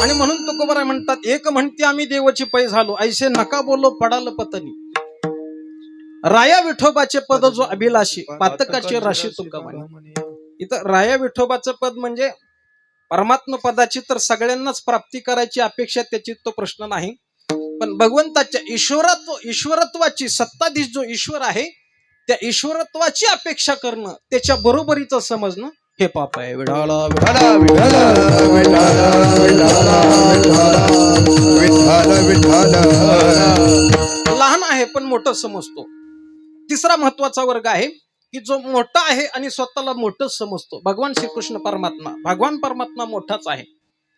आणि म्हणून तुकोबाराय म्हणतात, एक म्हणते आम्ही देवाची पै झालो, ऐसे नका बोलो पडाल पतनी. राया विठोबाचे पद जो अभिलाषी, पातकाचे राशी तुकोबानी. इथं राया विठोबाचं पद म्हणजे परमात्मा पदाची तर सगळ्यांनाच प्राप्ती करायची अपेक्षा, त्याची तो प्रश्न नाही. पण भगवंताच्या ईश्वरत्वाची, सत्ताधीश जो ईश्वर आहे त्या ईश्वरत्वाची अपेक्षा करणं, त्याच्या बरोबरीचं समजणं हे पाप आहे. विठाला विठाला विठाला विठाला विठाला. लहान आहे पण मोठं समजतो. तिसरा महत्वाचा वर्ग आहे की जो मोठा आहे आणि स्वतःला मोठं समजतो. भगवान श्रीकृष्ण परमात्मा, भगवान परमात्मा मोठाच आहे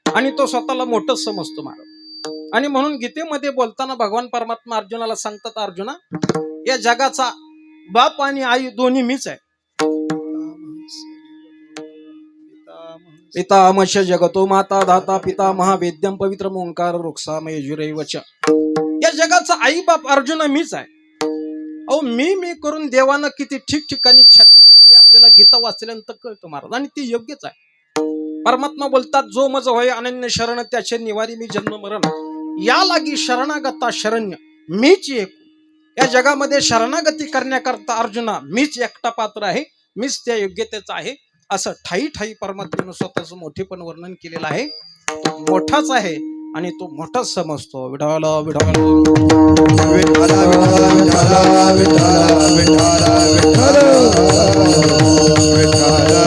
आणि तो स्वतःला मोठंच समजतो महाराज. आणि म्हणून गीतेमध्ये बोलताना भगवान परमात्मा अर्जुनाला सांगतात, अर्जुना, या जगाचा बाप आणि आई दोन्ही मीच आहे. पितामहश्च जगतो माता धाता पिता महावेद्यम पवित्र ओंकार रुक्सामय जुरैवच. या जगाचा आई बाप अर्जुना मीच आहे. अहो, मी करून देवानं किती ठिकठिकाणी छाती पिटली आपल्याला गीता वाचल्यानंतर कळतं महाराज, आणि ती योग्यच आहे. परमात्मा बोलतात, जो मज होय अनन्य शरण त्याचे निवारी मी जन्म मरण. या लागी शरणागता शरण्य मीच एक. या जगामध्ये शरणागती करण्याकरता अर्जुना मीच एकटा पात्र आहे, मीच त्या योग्यतेचा आहे, असं ठाई ठाई परमात्म्यानं स्वतःचं मोठेपण वर्णन केलेलं आहे. तो मोठाच आहे आणि तो मोठाच समजतो. विठाला विठाला विठाला विठाला विठाला विठाला.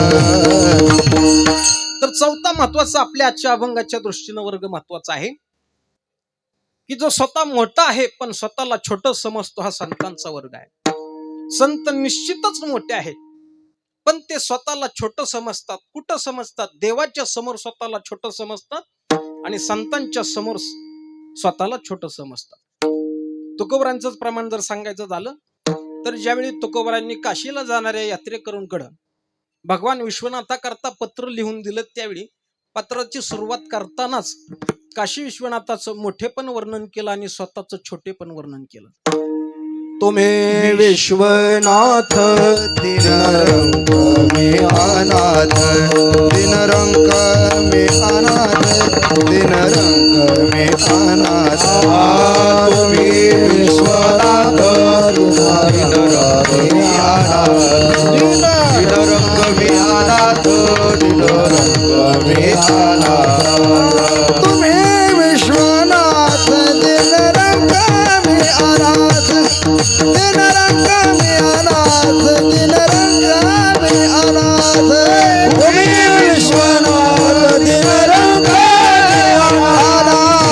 तर चौथा महत्वाचा आपल्या आजच्या अभंगाच्या दृष्टीनं वर्ग महत्वाचा आहे की जो स्वतः मोठा आहे पण स्वतःला छोटं समजतो, हा संतांचा वर्ग आहे. संत निश्चितच मोठे आहेत पण ते स्वतःला छोटं समजतात. कुठं समजतात? देवाच्या समोर स्वतःला छोटं समजतात आणि संतांच्या समोर स्वतःला छोटं समजतात. तुकोबरांचंच प्रमाण जर सांगायचं झालं तर ज्यावेळी तुकोबरांनी काशीला जाणाऱ्या यात्रेकरूंकडं भगवान विश्वनाथाकरता पत्र लिहून दिलं, त्यावेळी पत्राची सुरुवात करतानाच काशी विश्वनाथाचं मोठेपण वर्णन केलं आणि स्वतःचं छोटेपण वर्णन केलं. तुम्ही विश्वनाथ दिनरंग मे अनाथ, दिनरंग मे अनाथ, दिनरंग मे अनाथ. तुम्ही विश्वनाथ दिनरंग मे अनाथ, दिनरंग मे अनाथ, दिनरंग मे अनाथ. तुम्ही विश्वनाथ दिनरंग मे अनाथ, दिनरंग मे अनाथ, दिनरंग मे अनाथ. तुम्ही विश्वनाथ दिनरंग मे अनाथ,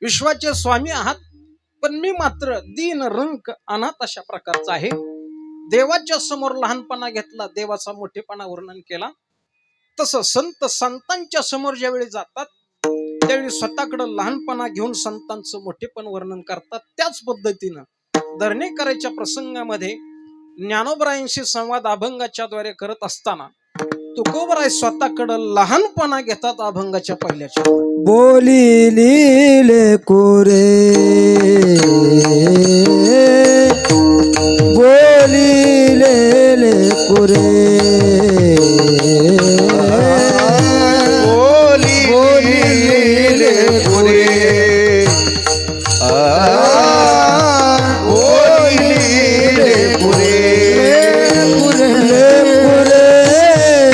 विश्वाचे स्वामी आहात, पण मी मात्र दीन रंक अनाथ अशा प्रकारचा आहे. देवाच्या समोर लहानपणा घेतला, देवाचा मोठेपणा वर्णन केला. तसं संत संतांच्या समोर ज्यावेळी जातात त्यावेळी स्वतःकडे लहानपणा घेऊन संतांचं मोठेपण वर्णन करतात. त्याच पद्धतीनं दर्णेकराच्या प्रसंगामध्ये ज्ञानोबरायांशी संवाद अभंगाच्या द्वारे करत असताना तुकोबराय स्वतःकडे लहानपणा घेतात अभंगाच्या पहिल्याच्या. बोली लीले कुरे बोली लेले कुरे बोली लीले कुरे बोली लीले कुरे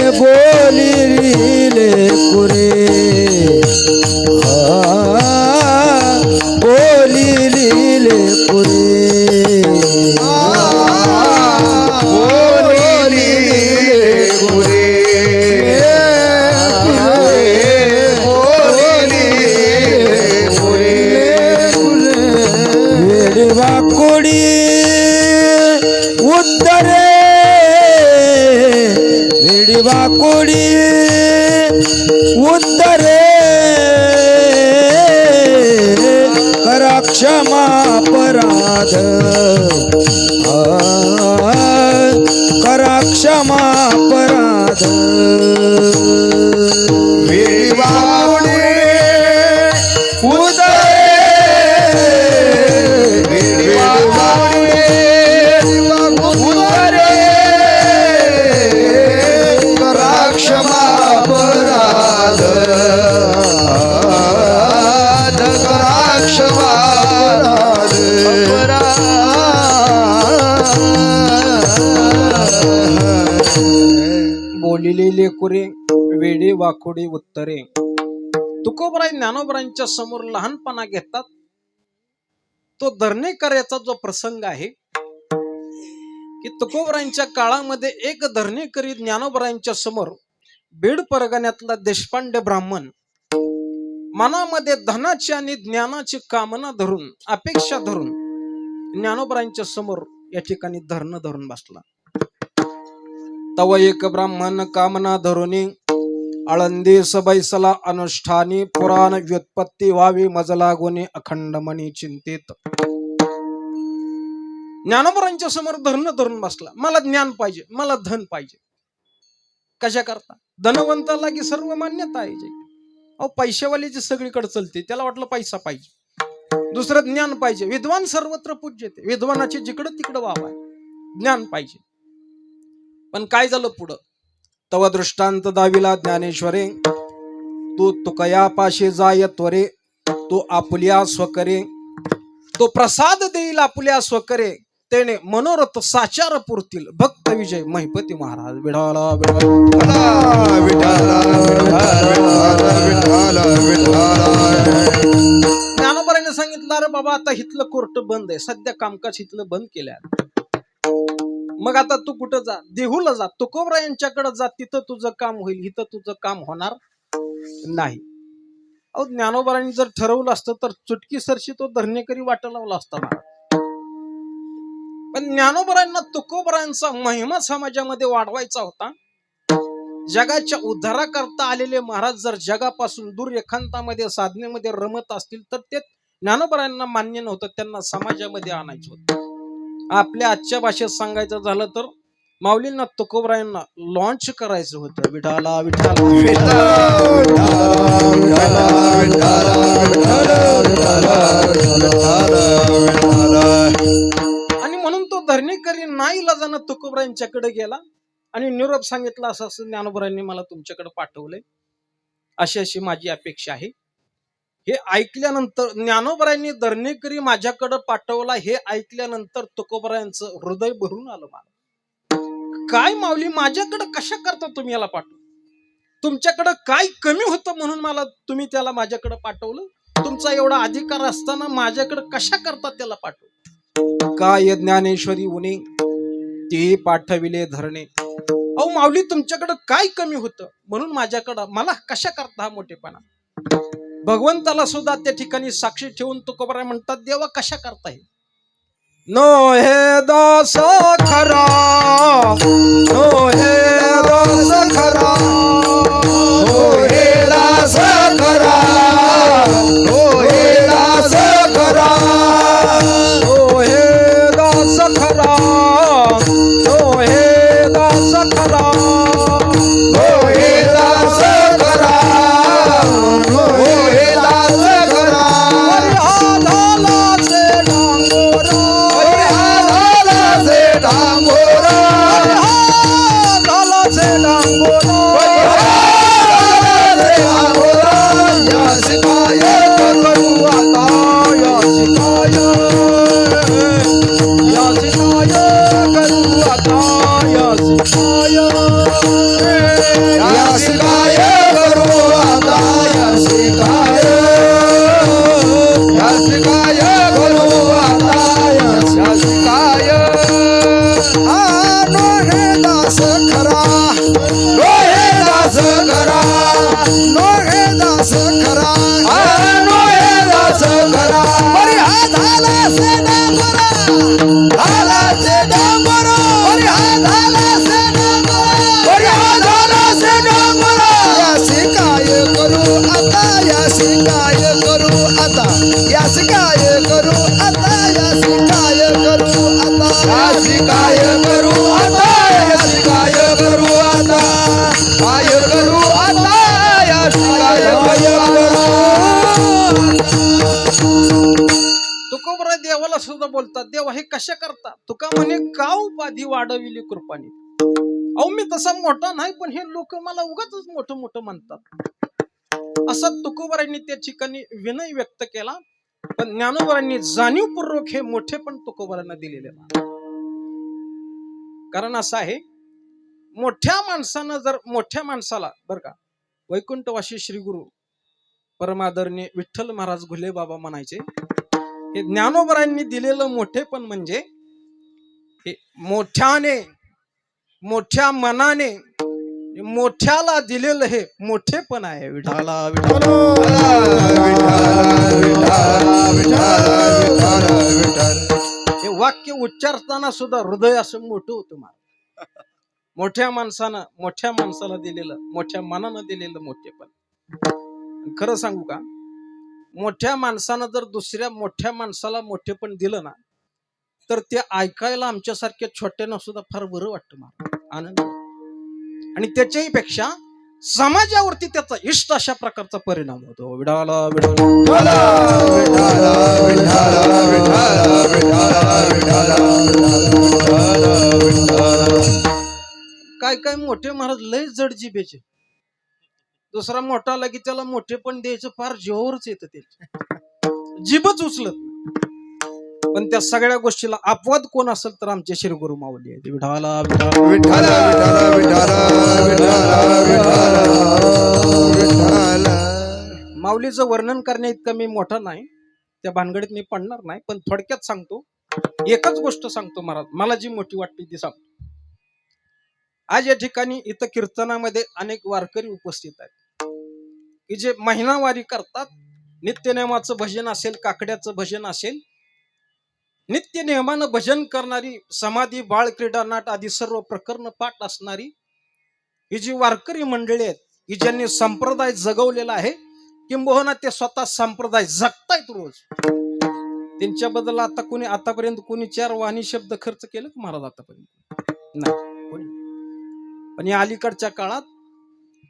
बोली लीले कुरे बोली लीले कुरे बोली लीले कुरे बोली लीले कुरे वेडवा कोडी उत्तरे वेडवा कोडी उत्तरे करा क्षमा अपराध करा क्षमा अपराध वेडवा कोडी उत्तरे वेडवा कोडी उत्तरे करा क्षमा अपराध करा क्षमा बोलिले लेकुरे वेडे वाकोडे उत्तरे. तुकोबराय ज्ञानोबरायांच्या समोर लहानपणा घेतात. तो दर्णेकऱ्याचा जो प्रसंग आहे की तुकोबरायांच्या काळामध्ये एक दर्णेकरी ज्ञानोबरायांच्या समोर बीड परगण्यातला देशपांडे ब्राह्मण मनामध्ये धनाची आणि ज्ञानाची कामना धरून अपेक्षा धरून ज्ञानोबरायांच्या समोर या ठिकाणी धरणं धरून बसला. तव एक ब्राह्मण कामना धरुनी आळंदी सबैसला अनुष्ठानी पुराण व्युत्पत्ती व्हावी मजला गुणी अखंड मनी चिंतित. ज्ञानोबरांच्या समोर धरणं धरून बसला. मला ज्ञान पाहिजे, मला धन पाहिजे. कशा करता? धनवंताला की सर्व मान्यता आहे. अहो पैशावालीची सगळीकडे चलते, त्याला वाटलं पैसा पाहिजे. दुसरं ज्ञान पाहिजे. विद्वान सर्वत्र पूज्यते, विद्वानाची जिकडं तिकडं वाव आहे. ज्ञान पाहिजे. पण काय झालं पुढं? तव दृष्टांत दाविला ज्ञानेश्वरे, तू तुकया पाशी जाय त्वरे, तू आपुल्या स्वकरे, तो प्रसाद देईल आपुल्या स्वकरे, तेने मनोरथ साचार पुरतील. भक्त विजय महिपती महाराज. विठाला ज्ञानोबराने सांगितलं, अरे बाबा आता हिथलं कोर्ट बंद आहे, सध्या कामकाज हिथलं बंद केलं. मग आता तू कुठं जा? देहूला जा, तुकोबरा यांच्याकडे जा, तिथं तुझं काम होईल, इथं तुझं काम होणार नाही. अहो ज्ञानोबरांनी जर ठरवलं असतं तर चुटकी सरशी तो धरणेकरी वाट लावला असता. पण ज्ञानोबरांना तुकोबरांचा महिमा समाजामध्ये वाढवायचा होता. जगाच्या उद्धाराकरता आलेले महाराज जर जगापासून दूर एकांतामध्ये साधनेमध्ये रमत असतील तर ते ज्ञानोबरांना मान्य नव्हतं. त्यांना समाजामध्ये आणायचं होतं. आपल्या आजच्या भाषेत सांगायचं झालं तर माऊलींना तुकोबरायांना लॉन्च करायचं होतं. विठाला विठाला आणि म्हणून तो धरणेकरी नाईलाजानं तुकोबरायांच्याकडे गेला आणि निरोप सांगितला, असं असं ज्ञानोबरांनी मला तुमच्याकडे पाठवलंय, अशी अशी माझी अपेक्षा आहे. हे ऐकल्यानंतर ज्ञानोबरायांनी धरणेकरी माझ्याकडे पाठवला हे ऐकल्यानंतर तुकोबरायांचं हृदय भरून आलं. मला काय माऊली, माझ्याकडे कशा करता तुम्ही याला पाठवलं? तुमच्याकडे काय कमी होतं म्हणून मला तुम्ही त्याला माझ्याकडे पाठवलं? तुमचा एवढा अधिकार असताना माझ्याकडे कशा करता त्याला पाठवलं? काय ज्ञानेश्वरी उणे ते पाठविले धरणे. अहो माऊली, तुमच्याकडे काय कमी होतं म्हणून माझ्याकडं मला कशा करता हा मोठेपणा? भगवंताला सुद्धा त्या ठिकाणी साक्षी ठेवून तुकोबाराय म्हणतात, देवा कशा करताय? नो हे दास खरा, नो हे दास खरा, हो हे दास खरा, हो हे दास खरा, नो हे दास खरा, नो हे दास खरा, हो हे दास खरा, हो हे दास खरा. झाला से डांगोरा, झाला से डांगोरा, झाला से डांगोरा, झाला से डांगोरा. यास काय करू आता, यास काय, यास काय करू आता, यास काय, यास काय करू आता, यास काय, यास काय करू आता, यास काय. नो हे दास खरा, नो हे दास खरा, नो हे दास खरा, नो हे दास खरा. अरे हा झाला से डांगोरा, झाला से डांगोरा, अरे हा झाला से डांगोरा, अरे हा झाला से डांगोरा. यासी काय करू आता, यासी काय करू आता, यासी काय करू आता, यासी काय करू आता, यासी काय करू आता, यासी काय करू आता, काय करू आता, यासी काय करू. तुकोबराय देवाला सुद्धा बोलतात, देवा हे कशा करतात? तुका म्हणे का उपाधी वाढविली कृपाने. अहो मी तसा मोठा नाही, पण हे लोक मला उगाच मोठं मोठं म्हणतात. असा तुकोबरायांनी त्या ठिकाणी विनय व्यक्त केला. पण ज्ञानोबरांनी जाणीवपूर्वक हे मोठे पण तुकोबरांना दिलेले नाही. कारण असं आहे, मोठ्या माणसानं जर मोठ्या माणसाला बरं का, वैकुंठवासी श्री गुरु परमादरणीय विठ्ठल महाराज घुले बाबा म्हणायचे, हे ज्ञानोबरांनी दिलेलं मोठेपण म्हणजे हे मोठ्याने, मोठ्या मनाने, मोठ्याला दिलेलं हे मोठेपण आहे. विठाला विठाला हे वाक्य उच्चारताना सुद्धा हृदय असं मोठं होतं मला. मोठ्या माणसानं मोठ्या माणसाला दिलेलं, मोठ्या मनानं दिलेलं मोठेपण. खरं सांगू का, मोठ्या माणसानं जर दुसऱ्या मोठ्या माणसाला मोठेपण दिलं ना, तर ते ऐकायला आमच्यासारख्या छोट्यानं सुद्धा फार बरं वाटतं मला, आनंद. आणि त्याच्याही पेक्षा समाजावरती त्याचा इष्ट अशा प्रकारचा परिणाम होतो. विडाला काय काय मोठे महाराज लय जड जिभेचे. दुसरा मोठा आला की त्याला मोठे पण द्यायचं फार जोरच येतं, त्याचे जिभच उचलत. पण त्या सगळ्या गोष्टीला अपवाद कोण असेल तर आमचे श्री गुरु माऊली आहे. विठाला माऊलीचं वर्णन करण्या इतकं मी मोठा नाही, त्या भानगडीत मी पडणार नाही. पण थोडक्यात सांगतो, एकच गोष्ट सांगतो महाराज, मला जी मोठी वाटते ती सांगतो. आज या ठिकाणी इथं कीर्तनामध्ये अनेक वारकरी उपस्थित आहेत की जे महिनावारी करतात. नित्यनेमाचं भजन असेल, काकड्याचं भजन असेल, नित्य नियमानं भजन करणारी, समाधी, बाळ क्रीडा, नाट आदी सर्व प्रकरण पाठ असणारी ही जी वारकरी मंडळी आहेत, की ज्यांनी संप्रदाय जगवलेला आहे, किंबहुना ते स्वतः संप्रदाय जगतायत रोज. त्यांच्याबद्दल आता कोणी, आतापर्यंत कोणी 4 वाणी शब्द खर्च केलं का महाराज? आतापर्यंत नाही कोणी. पण या अलीकडच्या काळात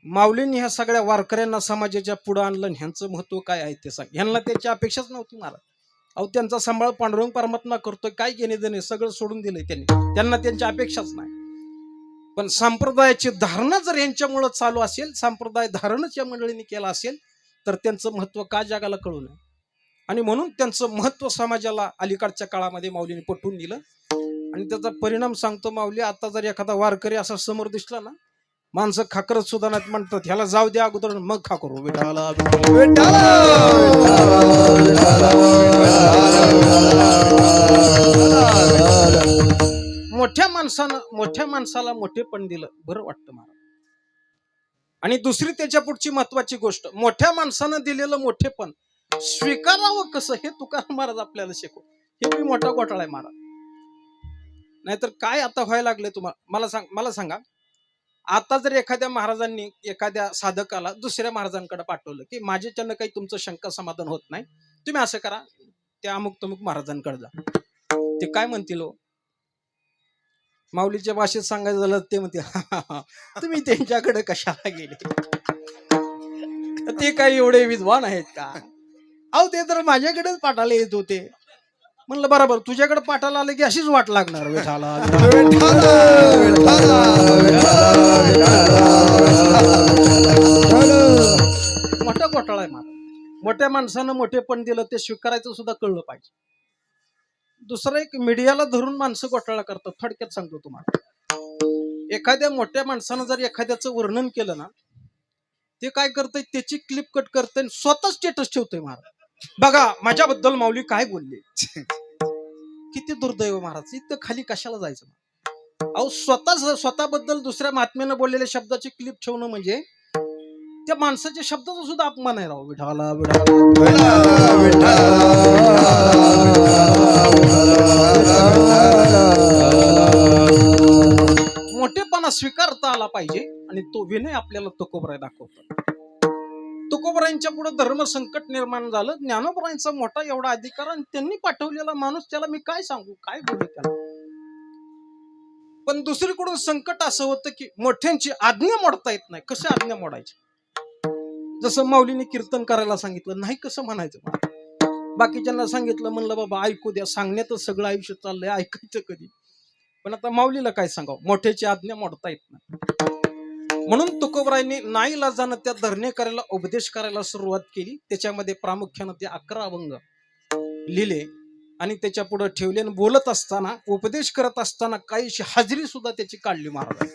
माऊलींनी ह्या सगळ्या वारकऱ्यांना समाजाच्या पुढे आणलं. ह्यांचं महत्व काय आहे ते सांग. ह्यांना त्याची अपेक्षाच नव्हती महाराज. अहो त्यांचा सांभाळ पांडुरंग परमात्मा करतोय, काय घेणे देणे सगळं सोडून दिलंय त्यांनी. त्यांना त्यांची अपेक्षाच नाही. पण संप्रदायाची धारणा जर यांच्यामुळे चालू असेल, संप्रदाय धारणच या मंडळींनी केला असेल, तर त्यांचं महत्व का जगाला कळू नये. आणि म्हणून त्यांचं महत्व समाजाला अलीकडच्या काळामध्ये माऊलीने पटवून दिलं. आणि त्याचा परिणाम सांगतो माऊली, आता जर एखादा वारकरी असा समोर दिसला ना, माणसं खाकरच सुद्धा नाहीत, म्हणतात ह्याला जाऊ द्या अगोदर मग खा करू. विठाला मोठ्या माणसाला मोठेपण दिलं, बरं वाटतं मला. आणि दुसरी त्याच्या पुढची महत्वाची गोष्ट, मोठ्या माणसानं दिलेलं मोठेपण स्वीकारावं कसं हे तुकाराम महाराज आपल्याला शिकव. हे मी मोठा घोटाळा आहे महाराज. नाहीतर काय आता व्हायला लागले तुम्हाला, मला सांगा, आता जर एखाद्या महाराजांनी एखाद्या साधकाला दुसऱ्या महाराजांकडे पाठवलं की माझ्याच्यानं काही तुमचं शंका समाधान होत नाही, तुम्ही असं करा, त्या अमुक तमुक महाराजांकडे जा. ते काय म्हणतील हो? माऊलीच्या भाषेत सांगायचं झालं ते म्हणतील तुम्ही त्यांच्याकडे कशाला गेले, ते काही एवढे विद्वान आहेत का? अहो ते तर माझ्याकडेच पाठाला येत होते. म्हणलं बरोबर, तुझ्याकडे पाठाला आले की अशीच वाट लागणार. विठाला मोठा घोटाळा आहे मला. मोठ्या माणसानं मोठेपण दिलं ते स्वीकारायचं सुद्धा कळलं पाहिजे. दुसरं एक, मीडियाला धरून माणसं घोटाळा करतात. थोडक्यात सांगतो तुम्हाला, एखाद्या मोठ्या माणसानं जर एखाद्याचं वर्णन केलं ना, ते काय करतंय, त्याची क्लिप कट करतंय, स्वतः स्टेटस ठेवतोय. महाराज बघा माझ्याबद्दल माऊली काय बोलले. किती दुर्दैव महाराज, इतकं खाली कशाला जायचं? अहो स्वतःबद्दल दुसऱ्या महात्म्यानं बोललेल्या शब्दाची क्लिप ठेवणं म्हणजे त्या माणसाच्या शब्दाचा सुद्धा अपमान आहे. राव विठाला मोठेपणा स्वीकारता आला पाहिजे आणि तो विनय आपल्याला तुकोबराय दाखवतो. तुकोबरायांच्या पुढे धर्म संकट निर्माण झालं. ज्ञानोबरायांचा मोठा एवढा अधिकार आणि त्यांनी पाठवलेला माणूस, त्याला मी काय सांगू, काय बोलू त्याला. पण दुसरीकडून संकट असं होतं की मोठ्यांची आज्ञा मोडता येत नाही. कसं आज्ञा मोडायची? जसं माऊलीने कीर्तन करायला सांगितलं, नाही कसं म्हणायचं. बाकीच्यांना सांगितलं, म्हणलं बाबा ऐकू द्या, सांगण्यातच सगळं आयुष्य चाललंय, ऐकायचं कधी? पण आता माऊलीला काय सांगावं, मोठ्याची आज्ञा मोडता येत नाही. म्हणून तुकोबरायांनी नाईलाजानं त्या धरणे करायला, उपदेश करायला सुरुवात केली. त्याच्यामध्ये प्रामुख्यानं ते 11 अभंग लिहिले आणि त्याच्या पुढे ठेवले. बोलत असताना, उपदेश करत असताना काहीशी हाजरी सुद्धा त्याची काढली. महाराज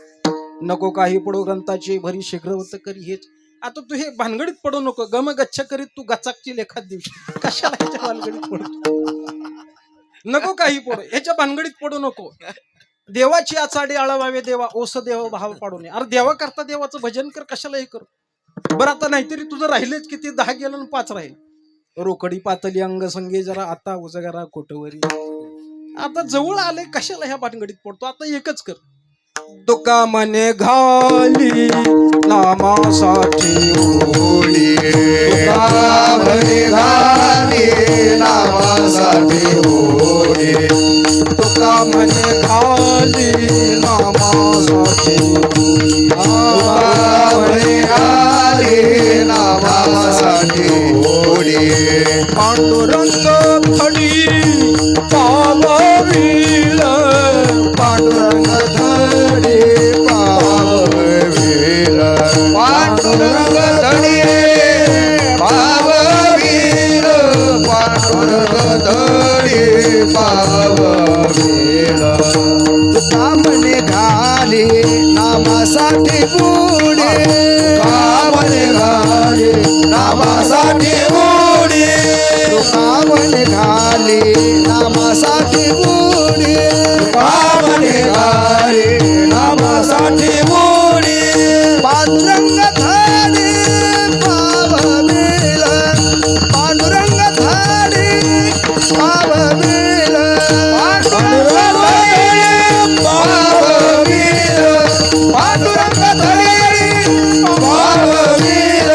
नको काही पडो ग्रंथाची भरी शीघ्रवत करी. हेच आता तू हे भानगडीत पडू नको, गम गच्छ करीत तू गचाकची लेखात दिवशी, कशाला ह्याच्या भानगडीत पडतो? नको काही पडो, ह्याच्या भानगडीत पडू नको. देवाची आचाडी आळवावे देवा, ओस देव भाव पाडू नये. अरे देवा करता देवाचं भजन कर, कशाला हे कर. बरं आता नाहीतरी तुझं राहिलेच किती, 10 गेलं आणि 5 राहील. रोकडी पातली अंग संगे जरा आता उजगरा कोटवरी. आता जवळ आले, कशाला ह्या भानगडीत पडतो? आता एकच कर, तुका मने घाली नामासाठी होडी, तुका मने घाली नामासाठी होडी, तुका मने घाली नामासाठी, तुका मने घाली नामासाठी होडी. पांडुरंग खडी पावरील, पांडुरंग धडी पाववील, पांडुरंग धडी पाववील, पांडुरंग धडी पाववील. तुका मने घाली नामासाठी बुडी, तुका मने घाली नामासाठी बुडी, तुका मने घाली नामासाठी बुडी, तुका मने घाली नामासाठी बुडी. पांडुरंग धडी पाववील, पांडुरंग धडी पाववील, पांडुरंग धडी पाववील, पांडुरंग धडी पाववील.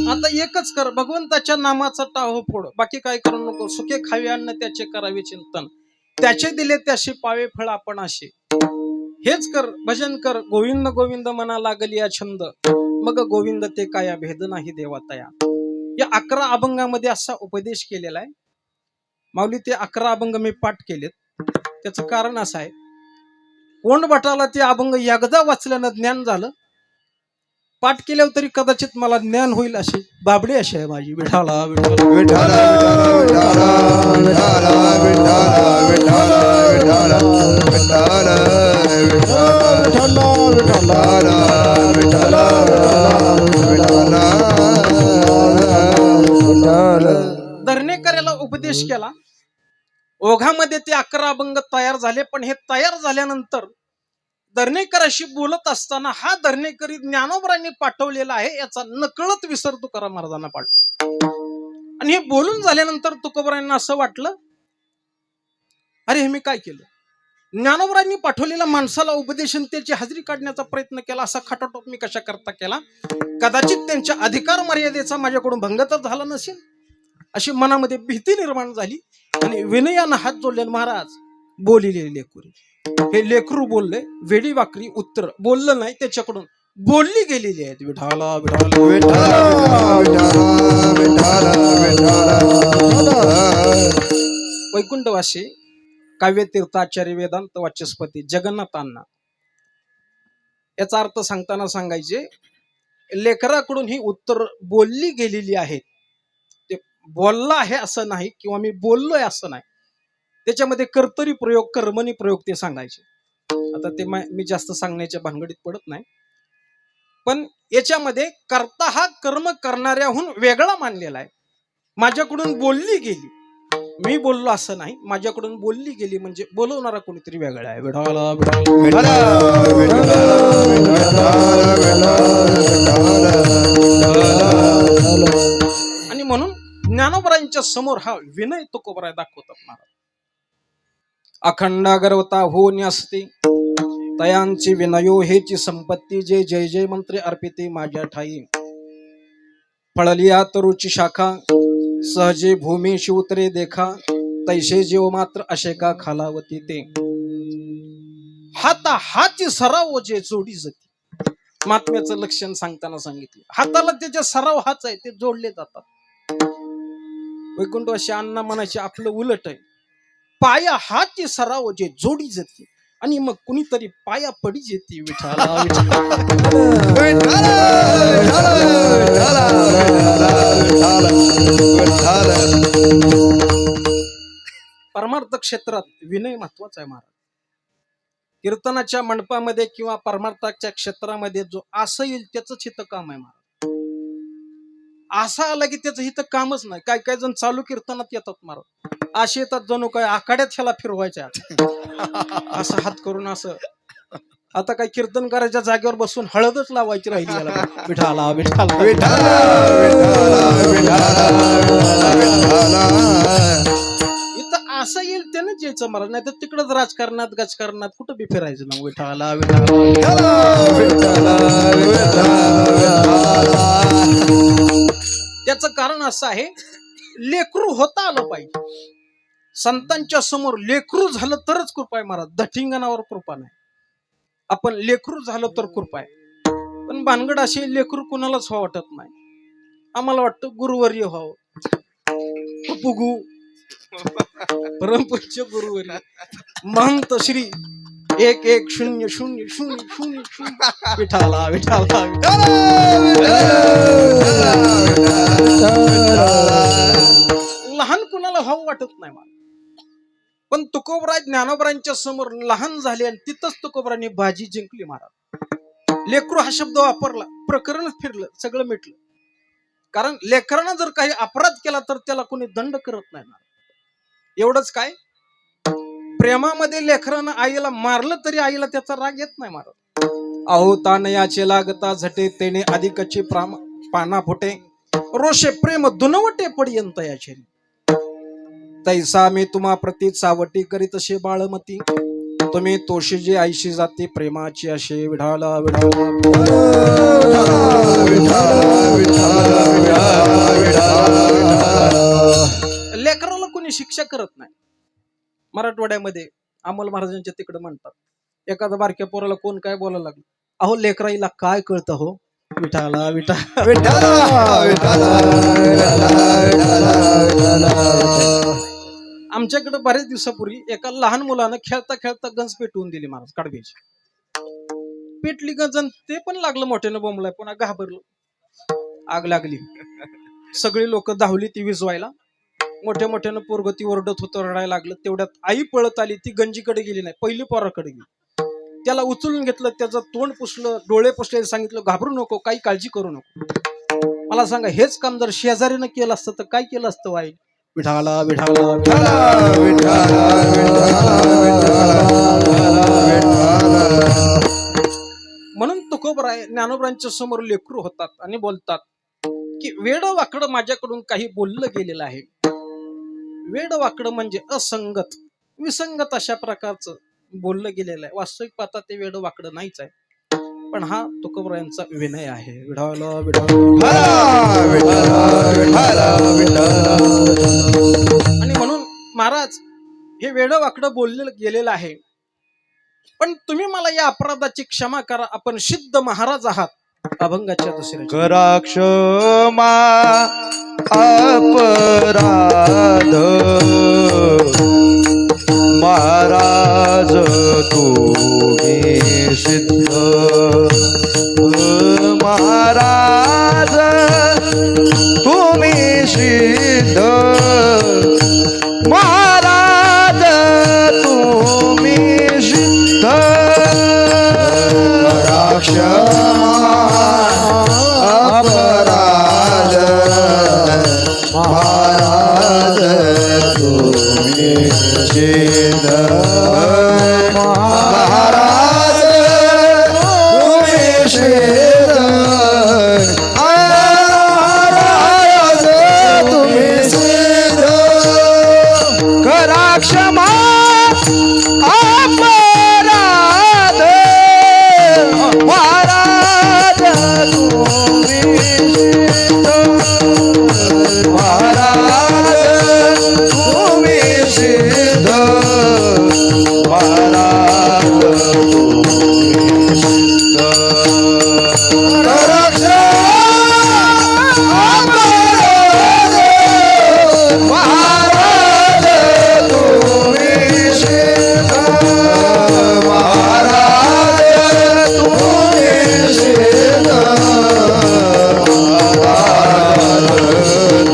आता एकच कर, भगवंताच्या नामाचा टाहो फोड, बाकी काय करू नको. सुखे खावे अन्न त्याचे करावे चिंतन, त्याचे दिले त्याशी पावे फळ आपण असे. हेच कर, भजन कर, गोविंद गोविंद मना लागली या छंद, मग गोविंद ते काया भेद नाही देवातया. या 11 अभंगामध्ये असा उपदेश केलेला आहे. माऊली ते 11 अभंग मी पाठ केलेत. त्याचं कारण असं आहे, कोण भटाला ते अभंग एकदा वाचल्यानं ज्ञान झालं, पाठ केल्यावर तरी कदाचित मला ज्ञान होईल अशी बाबडी अशी आहे माझी. विठाला विठाला विठाला विठाला विठाला विठाला विठाला विठाला विठाला विठाला. धरणेकऱ्याला उपदेश केला. ओघामध्ये ते 11 अभंग तयार झाले. पण हे तयार झाल्यानंतर दर्णेकराशी बोलत असताना हा दर्णेकरी ज्ञानोबरांनी पाठवलेला आहे याचा नकळत विसर तुकाराम महाराजांना पाठव. आणि हे बोलून झाल्यानंतर तुकोबरांना असं वाटलं, अरे हे मी काय केलं. ज्ञानोबरांनी पाठवलेल्या माणसाला उपदेशन त्याची हाजरी काढण्याचा प्रयत्न केला, असा खटाटोप मी कशा करता केला. कदाचित त्यांच्या अधिकार मर्यादेचा माझ्याकडून भंग तर झाला नसेल अशी मनामध्ये भीती निर्माण झाली. आणि विनयानं हात जोडले, महाराज बोलिले लेकरू. हे लेकरू बोलले, वेडी वाकरी उत्तर बोललं नाही, त्याच्याकडून बोलली गेलेली आहेत. विठाला विठाला वैकुंठवासी काव्यतीर्थाचार्य वेदांत वाचस्पती जगन्नाथ अण्णा याचा अर्थ सांगताना सांगायचे, लेकराकडून ही उत्तर बोलली गेलेली आहेत. ते बोलला आहे असं नाही किंवा मी बोललोय असं नाही, त्याच्यामध्ये कर्तरी प्रयोग कर्मणी प्रयोग ते सांगायचे. आता ते मी जास्त सांगण्याच्या भानगडीत पडत नाही, पण याच्यामध्ये कर्ता हा कर्म करणाऱ्याहून वेगळा मानलेला आहे. माझ्याकडून बोलली गेली, मी बोललो असं नाही, माझ्याकडून बोलली गेली म्हणजे बोलवणारा कोणीतरी वेगळा आहे. विठाला आणि म्हणून ज्ञानोबरांच्या समोर हा विनय तुकोबराय दाखवतात महाराज. अखंड गर्वता हो न्यासते तयांची विनयो हेची संपत्ती, जे जय जय मंत्रे अर्पिते माझ्या ठाई. फळलिया तरुची शाखा सहजे भूमी शिवतरे देखा, तैसे जीव मात्र असे का खालावती ते. हाता हाची सराव जे जोडी जाते. महात्म्याचं लक्षण सांगताना सांगितलं, हाताला त्याच्या सराव हाच आहे, ते जोडले जातात. वैकुंठवासी अण्णा म्हणायचे आपलं उलट आहे, पाया हाची सराव जे जोडी जाते आणि मग कुणीतरी पाया पडी येते. विठाला परमार्थ क्षेत्रात विनय महत्वाचा आहे महाराज. कीर्तनाच्या मंडपामध्ये किंवा परमार्थाच्या क्षेत्रामध्ये जो असं येईल त्याच हित काम आहे महाराज. असा आला की त्याचं हित कामच नाही. काय काय जण चालू कीर्तनात येतात महाराज, असे येतात जणू काय आखाड्यात ह्याला फिरवायच्या असं हात करून. असं आता काय कीर्तन करायच्या जागेवर बसून हळदच लावायची राहिली याला. विठाला विठाला इथं असं येईल त्यानंच यायचं महाराज, नाही तर तिकडच राजकारणात गजकारणात कुठं बी फिरायचं ना. विठाला त्याचं कारण असं आहे, लेकरू होता आलं पाहिजे. संतांच्या समोर लेकरू झालं तरच कृपा आहे महाराज, दठिंगणावर कृपा नाही. आपण लेकरू झालं तर कृपा आहे, पण भानगड अशी लेकरू कुणालाच व्हावं वाटत नाही. आम्हाला वाटतं गुरुवर्य व्हावं, पुगू परमपूज्य गुरुवर्य महंत श्री 11000000. विठाला विठाला लहान कुणाला व्हावं वाटत नाही मला. पण तुकोबराय ज्ञानोबरांच्या समोर लहान झाले आणि तिथंच तुकोबरांनी बाजी जिंकली महाराज. लेकरू हा शब्द वापरला, प्रकरणच फिरलं, सगळं मिटलं. कारण लेकरानं जर काही अपराध केला तर त्याला कोणी दंड करत नाही. एवढंच काय, प्रेमामध्ये लेकरानं आईला मारलं तरी आईला त्याचा राग येत नाही महाराज. अहो तानयाचे लागता झटे तेने अधिकचे पाना फुटे, रोषे प्रेम दुनवटे पर्यंत याचे. तैसा मी तुम्हा प्रती सावटी करीत असे बाळमती, तुम्ही तोषी आईशी जाते प्रेमाची असे. विढाला विढाला लेकराला कोणी शिक्षा करत नाही. मराठवाड्यामध्ये अमोल महाराजांच्या तिकडे म्हणतात, एखाद्या बारक्या पोराला कोण काय बोलायला लागलं, अहो लेकराईला काय कळतं हो. विठाला विठाला आमच्याकडे बरेच दिवसापूर्वी एका लहान मुलानं खेळता खेळता गंज पेटवून दिली महाराज, कडब्याची. पेटली गंज, ते पण लागलं मोठ्यानं बोंबलाय, पुन्हा घाबरलं, आग लागली. सगळी लोक धावली ती विजवायला. मोठ्या मोठ्यानं पोरग ती ओरडत होतं, रडायला लागलं. तेवढ्यात आई पळत आली. ती गंजीकडे गेली नाही, पहिली पोराकडे गेली. त्याला उचलून घेतलं, त्याचं तोंड पुसलं, डोळे पुसले, सांगितलं घाबरू नको, काही काळजी करू नको. मला सांगा, हेच काम जर शेजारीनं केलं असतं तर काय केलं असतं वाईट. विठाला विठाला विठाला काय ज्ञानोबांच्या समोर लेकरू होतात आणि बोलतात की वेड वाकडं माझ्याकडून काही बोललं गेलेलं आहे. वेड वाकडं म्हणजे असंगत विसंगत अशा प्रकारचं बोललं गेलेलं आहे. वास्तविक पाहता ते वेड वाकडं नाहीच आहे, पण हा तुकोबरायांचा विनय आहे. विढावला आणि म्हणून महाराज हे वेड वाकडं बोललं गेलेलं आहे, पण तुम्ही मला या अपराधाची क्षमा करा. आपण सिद्ध महाराज आहात. अभंगाच्या दुसऱ्या करा क्षमा अपराध महाराज तुम्ही सिद्ध महाराज तुम्ही सिद्ध महाराज तुम्ही सिद्ध अपराध महाराज तुम्ही सिद्ध महाराज तुम्ही सिद्ध महाराज तुम्ही सिद्ध करा क्षमा अपराध महाराज तुम्ही सिद्ध महाराज तुम्ही सिद्ध महाराज तुम्ही सिद्ध करा क्षमा अपराध महाराज तुम्ही सिद्ध महाराज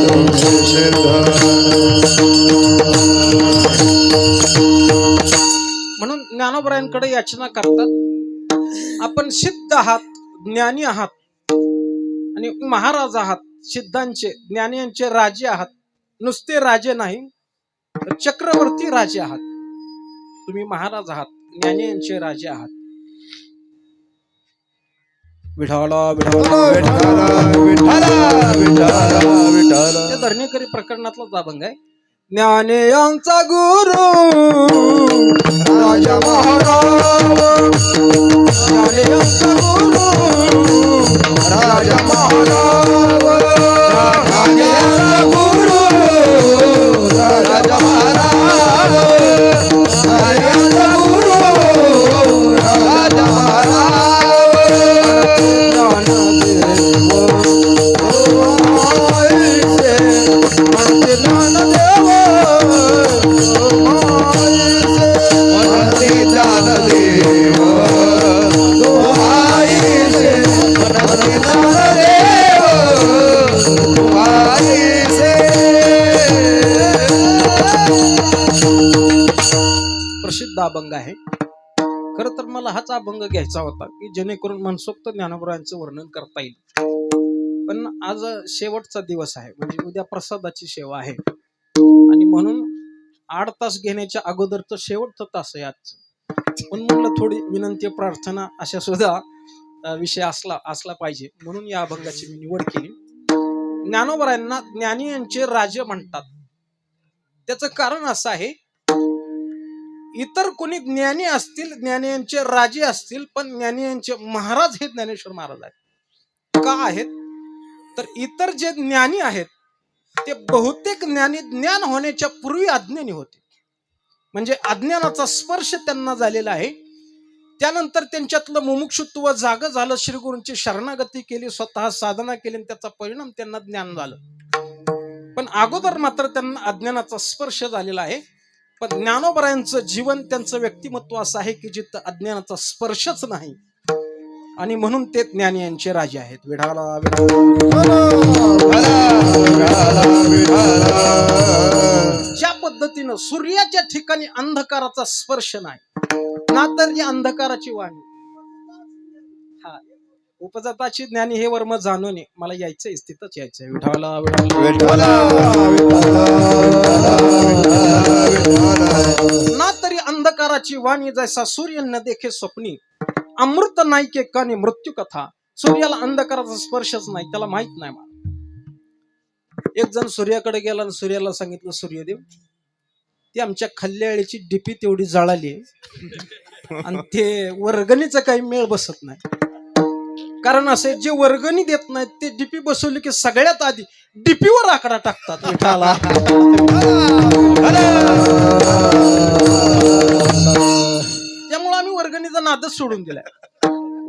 तुम्ही सिद्ध म्हणून ज्ञानोबरायांकडे याचना करतात. आपण सिद्ध आहात, ज्ञानी आहात आणि महाराज आहात. सिद्धांचे ज्ञानीयांचे राजे आहात. नुसते राजे नाही तर चक्रवर्ती राजे आहात. तुम्ही महाराज आहात, ज्ञानीयांचे राजे आहात. विठाला ते धरणीकरी प्रकरणातला अभंग आहे. ज्ञानेयांचा गुरु राजा महाराज ज्ञानेयांचा गुरु राजा महाराज राजा गुरु राजा महाराज राजा गुरु राजा महाराज ज्ञानदेव प्रसिद्ध अभंग आहे. खर तर मला हाच अभंग घ्यायचा होता की जेणेकरून मनसोक्त ज्ञानोबरायांचं वर्णन करता येईल. पण आज शेवटचा दिवस आहे, म्हणजे उद्या प्रसादाची सेवा आहे आणि म्हणून 8 तास घेण्याच्या अगोदरचं शेवटचं तास आहे आजचं. पण म्हणलं थोडी विनंती प्रार्थना अशा सुद्धा विषय असला पाहिजे, म्हणून या अभंगाची मी निवड केली. ज्ञानोबरायांना ज्ञानी यांचे राजे म्हणतात. त्याचं कारण असं आहे, इतर कोणी ज्ञानी असतील, ज्ञानी यांचे राजे असतील, पण ज्ञानी यांचे महाराज हे ज्ञानेश्वर महाराज आहेत. का आहेत तर इतर जे ज्ञानी आहेत ते बहुतेक ज्ञानी ज्ञान होण्याच्या पूर्वी अज्ञानी होते. म्हणजे अज्ञानाचा स्पर्श त्यांना झालेला आहे. त्यानंतर त्यांच्यातलं मुमुक्षुत्व जागं झालं, श्रीगुरूंची शरणागती केली, स्वतः साधना केली, त्याचा परिणाम त्यांना ज्ञान झालं. पण अगोदर मात्र त्यांना अज्ञानाचा स्पर्श झालेला आहे. पण ज्ञानोबरायांचं जीवन, त्यांचं व्यक्तिमत्व असं आहे की जिथं अज्ञानाचा स्पर्शच नाही, आणि म्हणून ते ज्ञानी यांचे राजे आहेत. विढाला ज्या पद्धतीनं सूर्याच्या ठिकाणी अंधकाराचा स्पर्श नाही ना, तर या अंधकाराची वाणी हा उपजाताची ज्ञानी हे वर्म जाणून मला यायचंय, स्थितच यायचंय. विठाला ना तरी अंधकाराची वाणी जैसा सूर्य न देखे स्वप्नी, अमृत नायके कानी मृत्यू कथा, सूर्याला अंधकाराचा स्पर्शच नाही, त्याला माहित नाही मला. एक जण सूर्याकडे गेला आणि सूर्याला सांगितलं, सूर्यदेव, ती आमच्या खल्ल्याळीची डीपी तेवढी जळाली आणि ते वर्गणीचा काही मेळ बसत नाही. कारण असे जे वर्गणी देत नाहीत ते डीपी बसवली की सगळ्यात आधी डीपीवर आकडा टाकतात. विठाला त्यामुळे आम्ही वर्गणीचा नादच सोडून दिलाय.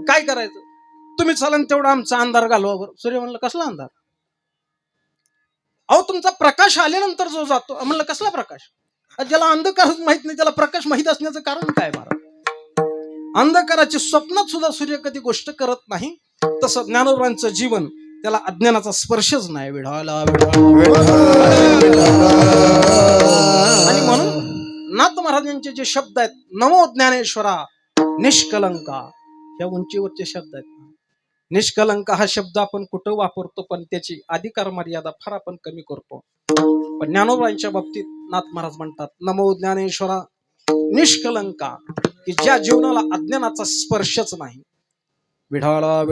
काय करायचं, तुम्ही चालन तेवढा आमचा अंधार घालवा बरं. सूर्य म्हणलं, कसला अंधार? अहो तुमचा प्रकाश आल्यानंतर जो जातो. म्हणलं, कसला प्रकाश? ज्याला अंधकारच माहित नाही त्याला प्रकाश माहित असण्याचं कारण काय? महाराज, अंधकाराची स्वप्नात सुद्धा सूर्य कधी गोष्ट करत नाही. तसं ज्ञानोबांचं जीवन, त्याला अज्ञानाचा स्पर्शच नाही. विढाला आणि म्हणून नाथ महाराजांचे जे शब्द आहेत, नमो ज्ञानेश्वरा निष्कलंका, ह्या उंचीवरचे शब्द आहेत. निष्कलंक हा शब्द आपण कुठं वापरतो, पण त्याची अधिकार मर्यादा फार आपण कमी करतो. पण ज्ञानोबांच्या बाबतीत नाथ महाराज म्हणतात, नमो ज्ञानेश्वरा निष्कलंका, की ज्या जीवनाला अज्ञानाचा स्पर्शच नाही. विढाला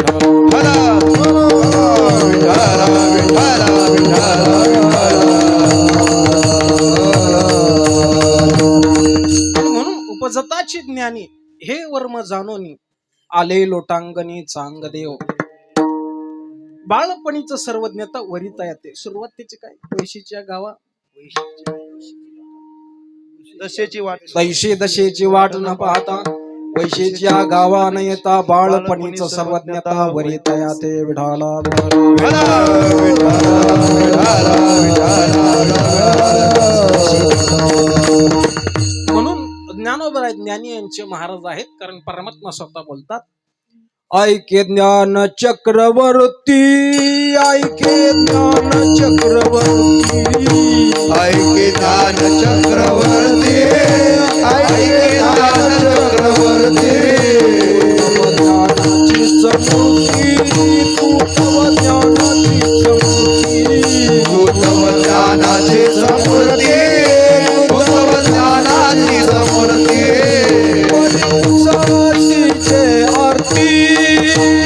म्हणून उपजताची ज्ञानी हे वर्म जाणोनी, आले लोटांगणी चांगदेव. बाळपणीचं सर्वज्ञता वरिता येते. सुरुवात त्याची काय? वैशीच्या गावा दशेची वाट न पाहता, वैशीच्या गावा न येता, बाळपणीचं सर्वज्ञता वरिता येते. विढाला म्हणून ज्ञानोबा ज्ञानी यांचे महाराज आहेत. कारण परमात्मा स्वतः बोलतात, ऐके ज्ञान चक्रवर्ती, ऐके ज्ञान चक्रवर्ती, ऐके ज्ञान चक्रवर्ती, ऐके ज्ञान चक्रवर्ती, ज्ञानाची समृद्धी तू तव ज्ञानाची समृद्धी, उत्तम ज्ञानाची समृद्धी, उत्तम ज्ञानाची समृद्धी, साक्षीचे आरती,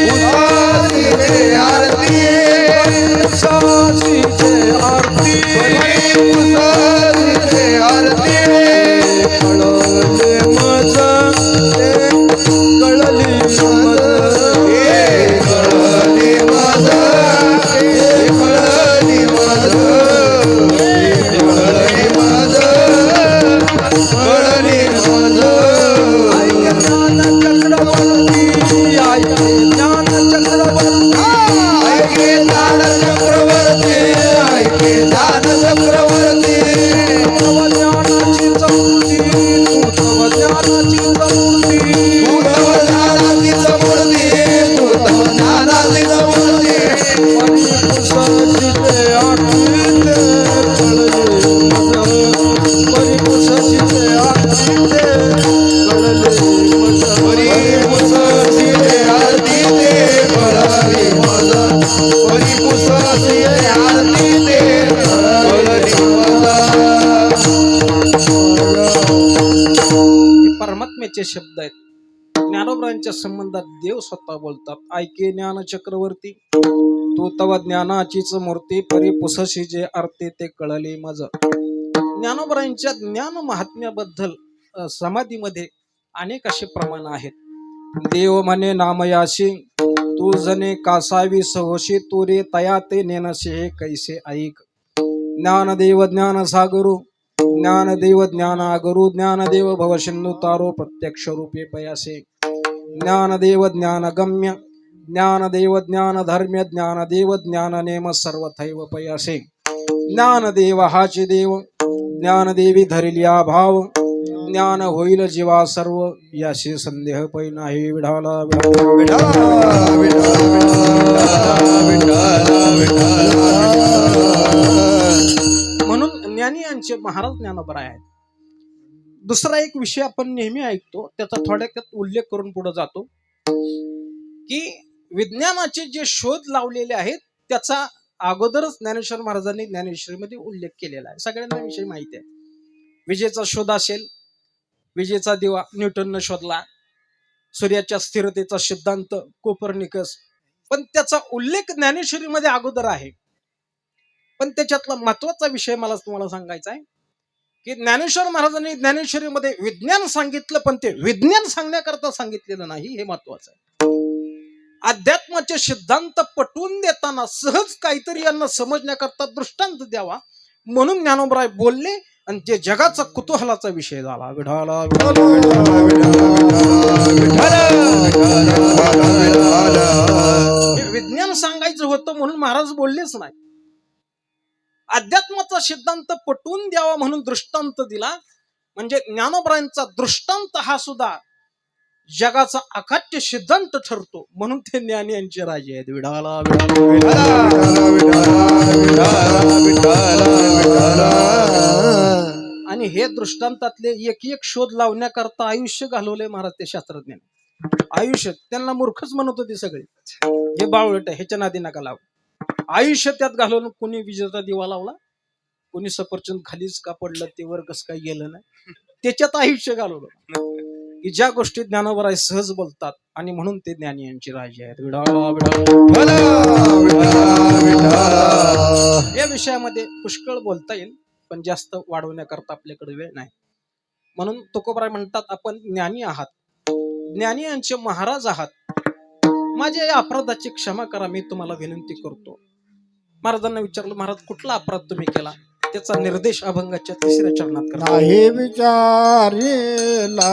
उसासीचे आरती, साक्षीचे आरती, उसासीचे आरती, कळले मज कळली मज, कळली मज, कळली मज, कळली मज, कळली मज. ऐके ज्ञान चक्रवर्ती, ऐके ज्ञान चक्रवर्ती, ऐके ज्ञान चक्रवर्ती, ऐके ज्ञान चक्रवर्ती, तव ज्ञानाची समृद्धी तू तव ज्ञानाची समृद्धी, तू तव ज्ञानाची समृद्धी, तू तव ज्ञानाची समृद्धी, परिपुषाचे आरतीते कळले मज, परिपुषाचे आरतीते कळले मज, परिपुषासीचे आरती ते कळली मज, परिपुषासीचे आरती ते कळली मज. हे परमात्म्याचे शब्द आहेत. ज्ञानोबांच्या संबंधात देव स्वतः बोलतात, ऐके ज्ञान चक्रवर्ती, तू तव ज्ञानाचीच मूर्ती, परिपुसशी जे आरती ते कळले मज. ज्ञानोबांच्या ज्ञान महात्म्याबद्दल समाधीमध्ये अनेक असे प्रमाण आहेत. देव म्हणे नामयाशी, तू जने कासावी सहोशी, तू रे तया ते नेनसे कैसे ऐक. ज्ञानदेव ज्ञान सागरू, ज्ञानदेव ज्ञानागुरु, ज्ञानदेव भव सिंधू तारो प्रत्यक्ष रूपे पयासे. ज्ञानदेव ज्ञानगम्य, ज्ञानदेव ज्ञानधर्म्य, ज्ञानदेव ज्ञाननेम सर्वथैव पयासे. ज्ञानदेव हाचे देव, ज्ञानदेवी धरिल्या भाव, ज्ञान होईल जीवा सर्व, याशी संदेह पै नाही. विढाला म्हणून ज्ञानी यांचे महाराज ज्ञानोबा आहेत. दुसरा एक विषय आपण नेहमी ऐकतो, त्याचा थोड्यात उल्लेख करून पुढे जातो, की विज्ञानाचे जे शोध लावलेले आहेत त्याचा अगोदरच ज्ञानेश्वर महाराजांनी ज्ञानेश्वरीमध्ये उल्लेख केलेला आहे. सगळ्यांना विषय माहिती आहे. विजेचा शोध असेल, विजेचा दिवा न्यूटननं शोधला. सूर्याच्या स्थिरतेचा सिद्धांत कोपर्निकस पण त्याचा उल्लेख ज्ञानेश्वरीमध्ये अगोदर आहे. पण त्याच्यातला महत्वाचा विषय मला तुम्हाला सांगायचा आहे की ज्ञानेश्वर महाराजांनी ज्ञानेश्वरीमध्ये विज्ञान सांगितलं, पण ते विज्ञान सांगण्याकरता सांगितलेलं नाही, हे महत्वाचं आहे. अध्यात्माचे सिद्धांत पटवून देताना सहज काहीतरी यांना समजण्याकरता दृष्टांत द्यावा म्हणून ज्ञानोबराय बोलले, आणि ते जगाचा कुतूहलाचा विषय झाला. विठाला हे विज्ञान सांगायचं होतं म्हणून महाराज बोललेच नाही. अध्यात्माचा सिद्धांत पटवून द्यावा म्हणून दृष्टांत दिला. म्हणजे ज्ञानोबरायांचा दृष्टांत हा सुद्धा जगाचा अखाद्य सिद्धांत ठरतो, म्हणून ते ज्ञानी यांचे राजे आहेत. विठाला आणि हे दृष्टांतातले एक एक शोध लावण्याकरता आयुष्य घालवले महाराज ते शास्त्रज्ञांनी. आयुष्य त्यांना मूर्खच म्हणत होते सगळे, हे बावळट ह्याच्या नादी नका लावू. आयुष्य त्यात घालवून कोणी विजेचा दिवा लावला, कोणी सफरचंद खालीच का पडलं, ते वर कसं काही गेलं नाही, त्याच्यात आयुष्य घालवलं. की ज्या गोष्टी ज्ञानोबराय सहज बोलतात, आणि म्हणून ते ज्ञानी यांची राजे आहेत. या विषयामध्ये पुष्कळ बोलता येईल, पण जास्त वाढवण्याकरता आपल्याकडे वेळ नाही. म्हणून तुकोबराय म्हणतात, आपण ज्ञानी आहात, ज्ञानी यांचे महाराज आहात, माझ्या या अपराधाची क्षमा करा, मी तुम्हाला विनंती करतो. महाराजांना विचारलं, महाराज कुठला अपराध तुम्ही केला? त्याचा निर्देश अभंगाच्या 3ऱ्या चरणात करा. नाही विचारेला,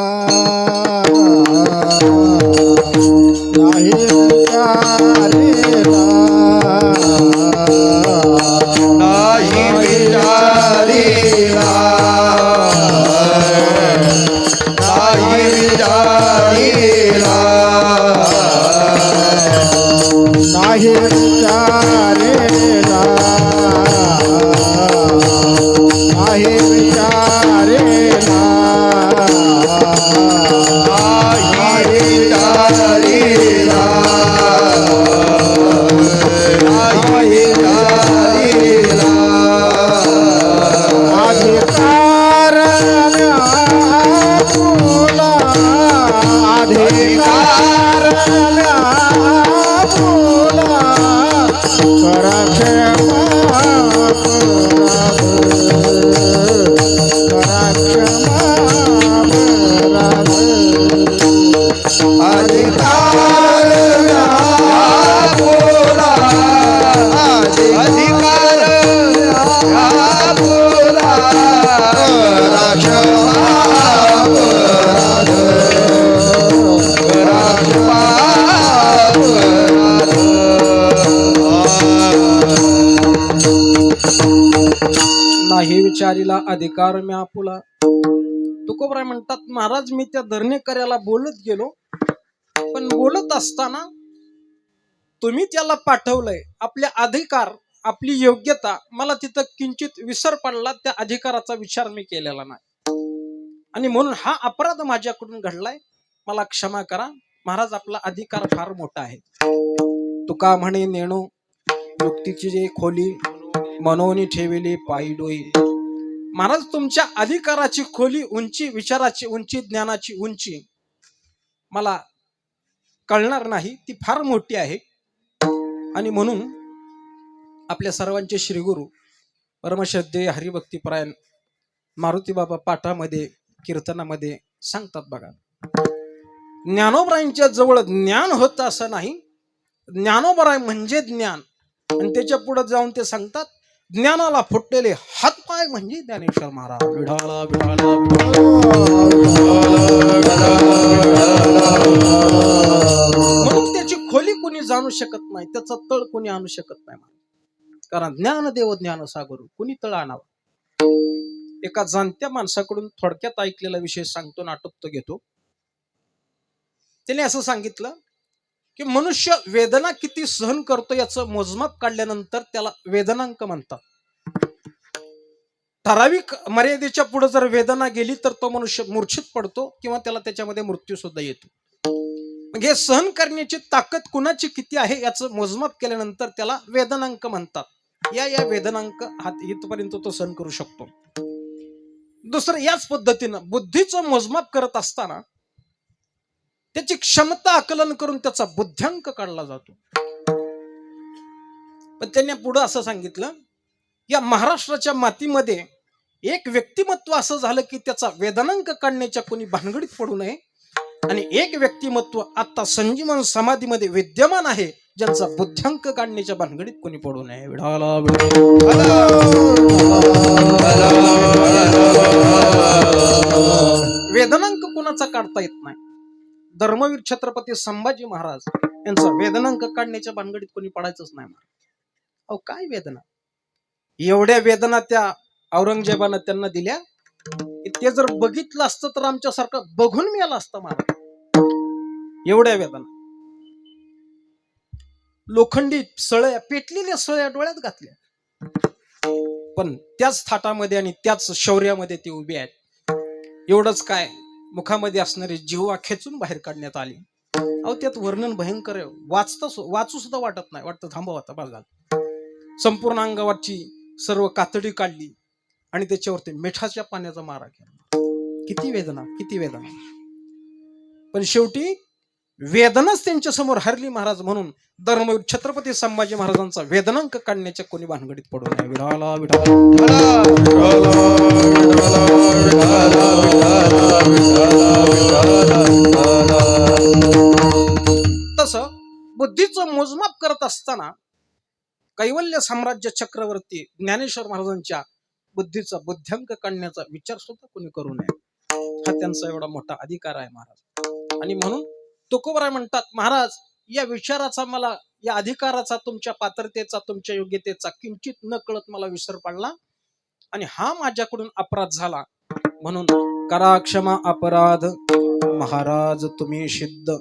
नाही विचारेला, नाही विचारेला, नाही विचारेला, नाही विचारेला, आहे विचारेला, आहे विचारेला, आहे विचारेला, अधिकार तुला, अधिकार तुला, करा क्षमा, नाही विचारीला अधिकार मी आपुला. तुकोबराय म्हणतात, महाराज मी त्या धरणेकऱ्याला बोलत गेलो, पण बोलत असताना तुम्ही त्याला पाठवलंय. आपले अधिकार, आपली योग्यता, मला तिथं किंचित विसर पडला, त्या अधिकाराचा विचार मी केलेला नाही, आणि म्हणून हा अपराध माझ्याकडून घडलाय, मला क्षमा करा. महाराज आपला अधिकार फार मोठा आहे. तुका म्हणे नेणो मुक्तीची जे खोली, मनोनी ठेविली पायी डोई. महाराज तुमच्या अधिकाराची खोली, उंची, विचाराची उंची, ज्ञानाची उंची मला कळणार नाही, ती फार मोठी आहे. आणि म्हणून आपल्या सर्वांचे श्रीगुरु परमश्रद्धेय हरिभक्तीपरायण मारुती बाबा पाठामध्ये, कीर्तनामध्ये सांगतात बघा, ज्ञानोबरायांच्या जवळ ज्ञान होतं असं नाही, ज्ञानोबराय म्हणजे ज्ञान. आणि त्याच्या पुढे जाऊन ते सांगतात, ज्ञानाला फुटलेले हातपाय म्हणजे ज्ञानेश्वर महाराज. विठाला विठाला म्हणून त्याची खोली कोणी जाणू शकत नाही, त्याचा तळ कोणी आणू शकत नाही, कारण ज्ञानदेव ज्ञानसागर, कोणी तळ आणावा. एका जाणत्या माणसाकडून थोडक्यात ऐकलेला विषय सांगतो, नाटक घेतो. त्याने असं सांगितलं की मनुष्य वेदना किती सहन करतो याचं मोजमाप काढल्यानंतर त्याला वेदनांक म्हणतात. ठराविक मर्यादेच्या पुढे जर वेदना गेली तर तो मनुष्य मूर्छित पडतो, किंवा त्याला त्याच्यामध्ये मृत्यू सुद्धा येतो. मग हे सहन करण्याची ताकद कुणाची किती आहे याचं मोजमाप केल्यानंतर त्याला वेदनांक म्हणतात. या वेदनांक इथपर्यंत तो सहन करू शकतो. दुसरं, याच पद्धतीनं बुद्धीचं मोजमाप करत असताना त्याची क्षमता आकलन करून त्याचा बुद्ध्यांक काढला जातो. पण त्यांनी पुढं असं सांगितलं, या महाराष्ट्राच्या मातीमध्ये एक व्यक्तिमत्व असं झालं की त्याचा वेदनांक काढण्याच्या कोणी भानगडीत पडू नये, आणि एक व्यक्तिमत्व आता संजीवन समाधीमध्ये विद्यमान आहे, ज्यांचा बुद्ध्यांक काढण्याच्या भानगडीत कोणी पडू नये. विढाला वेदनांक कोणाचा काढता येत नाही. धर्मवीर छत्रपती संभाजी महाराज यांचा वेदनांक काढण्याच्या भानगडीत कोणी पडायचंच नाही. अहो काय वेदना, एवढ्या वेदना त्या औरंगजेबानं त्यांना दिल्या, ते जर बघितलं असतं तर आमच्यासारखं बघून मिळालं असतं महाराज. एवढ्या वेदना, लोखंडी सळ्या, पेटलेल्या सळ्या डोळ्यात घातल्या, पण त्याच थाटामध्ये आणि त्याच शौर्यामध्ये ते उभे आहेत. एवढंच काय, मुखामध्ये असणारी जिव्हा खेचून बाहेर काढण्यात आली. अहो त्यात वर्णन भयंकर आहे, वाचू सुद्धा वाटत नाही, वाटतं थांबव आता बस झालं. संपूर्ण अंगावरची सर्व कातडी काढली आणि त्याच्यावरती मिठाच्या पाण्याचा मारा केला. किती वेदना, किती वेदना. पण शेवटी वेदनाच त्यांच्या समोर हरली महाराज. म्हणून धर्मवीर छत्रपती संभाजी महाराजांचा वेदनांक काढण्याच्या कोणी भानगडीत पडू नये. विठाला विठाला. तसं बुद्धीचं मोजमाप करत असताना कैवल्य साम्राज्य चक्रवर्ती ज्ञानेश्वर महाराजांच्या बुद्धीचा बुद्ध्यांक काढण्याचा विचार सुद्धा कोणी करू नये. हा त्यांचा एवढा मोठा अधिकार आहे महाराज. आणि म्हणून तुकोबराय म्हणतात, महाराज या विचाराचा मला, या अधिकाराचा, तुमच्या पात्रतेचा, तुमच्या योग्यतेचा किंचित न कळत मला विसर पडला आणि हा माझ्याकडून अपराध झाला, म्हणून करा क्षमा अपराध महाराज तुम्ही सिद्ध.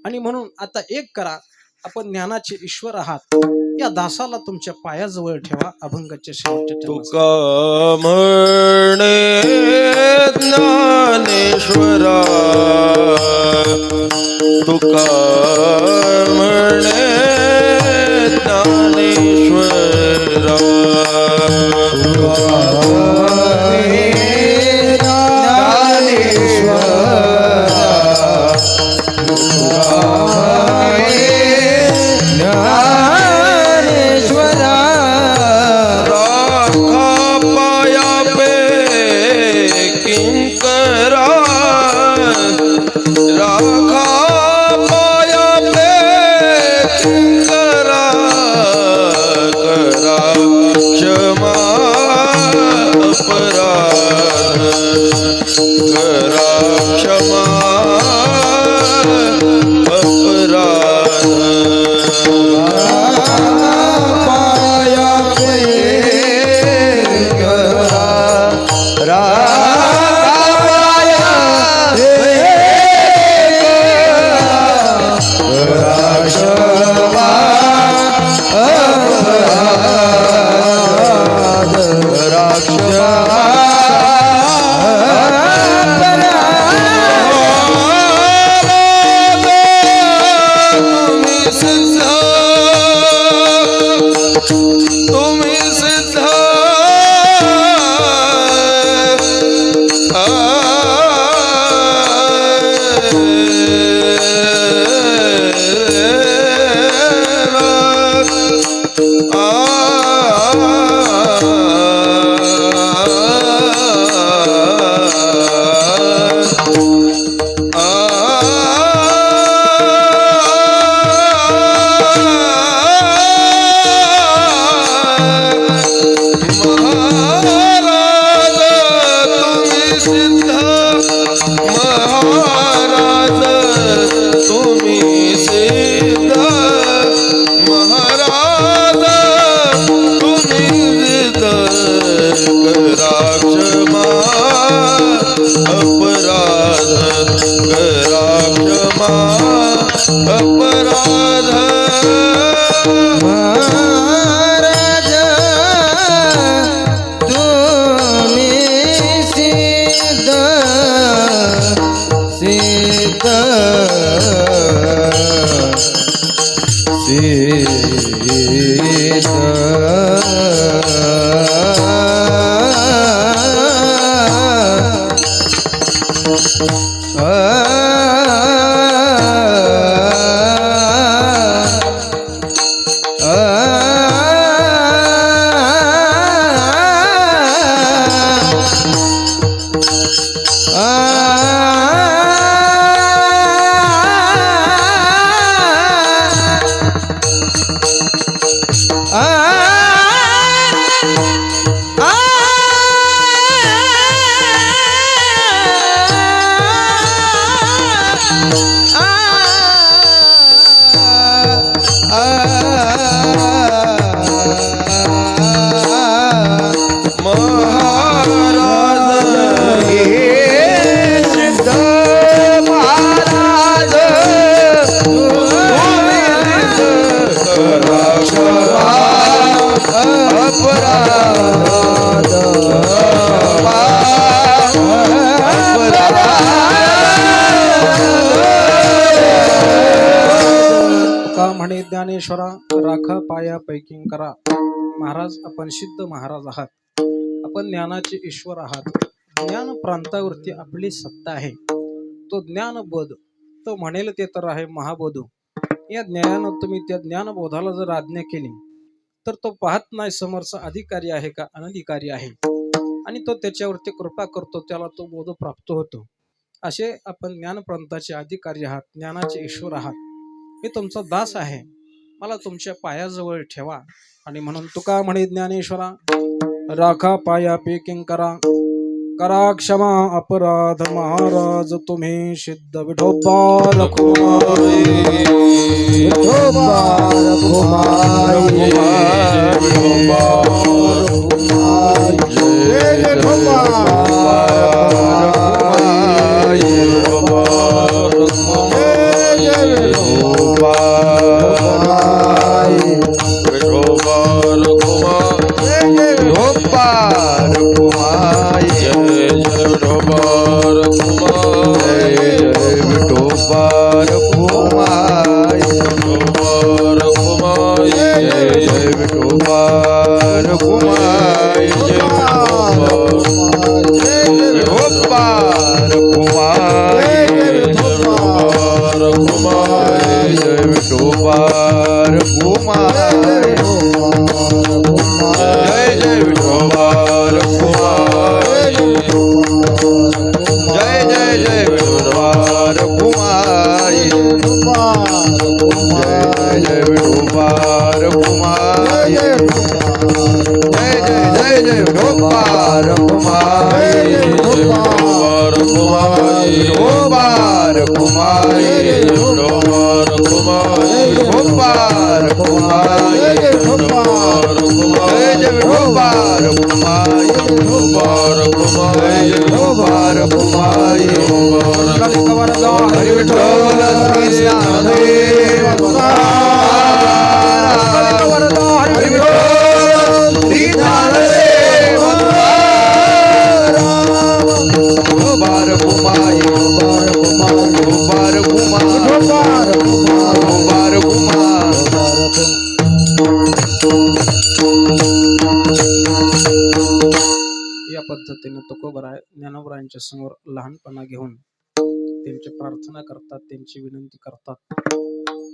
आणि म्हणून आता एक करा, आपण ज्ञानाचे ईश्वर आहात, या दासाला तुमच्या पायाजवळ ठेवा. अभंगाच्या शेवटच्या तुका म्हणे ज्ञानेश्वरा, तुका म्हणे ज्ञानेश्वरा, का म्हणे ज्ञानेश्वरा राखा पाया पैकी करा. महाराज आपण सिद्ध महाराज आहात. आपण ज्ञानाचे ईश्वर आहात. ज्ञान प्रांतावरती आपली सत्ता आहे. तो ज्ञानबोध तो म्हणेल ते तर आहे महाबोध. या ज्ञानानं तुम्ही त्या ज्ञानबोधाला जर आज्ञा केली तर तो पाहत नाही समोरचा अधिकारी आहे का अनधिकारी आहे, आणि तो त्याच्यावरती कृपा करतो, त्याला तो बोध प्राप्त होतो. असे आपण ज्ञानप्रांताचे अधिकारी आहात, ज्ञानाचे ईश्वर आहात. मी तुमचा दास आहे, मला तुमच्या पायाजवळ ठेवा. आणि म्हणून तुका म्हणे ज्ञानेश्वरा राखा पाया किंकरा. करा क्षमा अपराध महाराज तुम्ही सिद्ध विठोबा रखुमाई. विठोबा रखुमाई. जय विठोबा पद्धतीने तुकोबराय ज्ञानोबरायांच्या समोर लहानपणा घेऊन त्यांची प्रार्थना करतात, त्यांची विनंती करतात.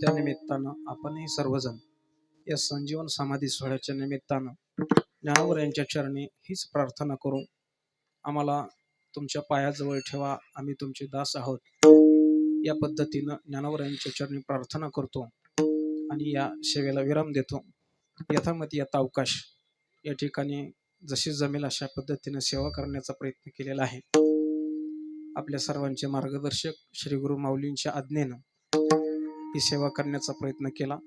त्या निमित्तानं आपणही सर्वजण या संजीवन समाधी सोहळ्याच्या निमित्तानं ज्ञानोबरायांच्या चरणी हीच प्रार्थना करू. आम्हाला तुमच्या पायाजवळ ठेवा, आम्ही तुमचे दास आहोत. या पद्धतीनं ज्ञानोबरायांच्या चरणी प्रार्थना करतो आणि या सेवेला विराम देतो. यथामती यथा अवकाश या ठिकाणी जशी जमेल अशा पद्धतीने सेवा करण्याचा प्रयत्न केलेला आहे. आपल्या सर्वांचे मार्गदर्शक श्री गुरु माऊलींच्या आज्ञेनं ही सेवा करण्याचा प्रयत्न केला.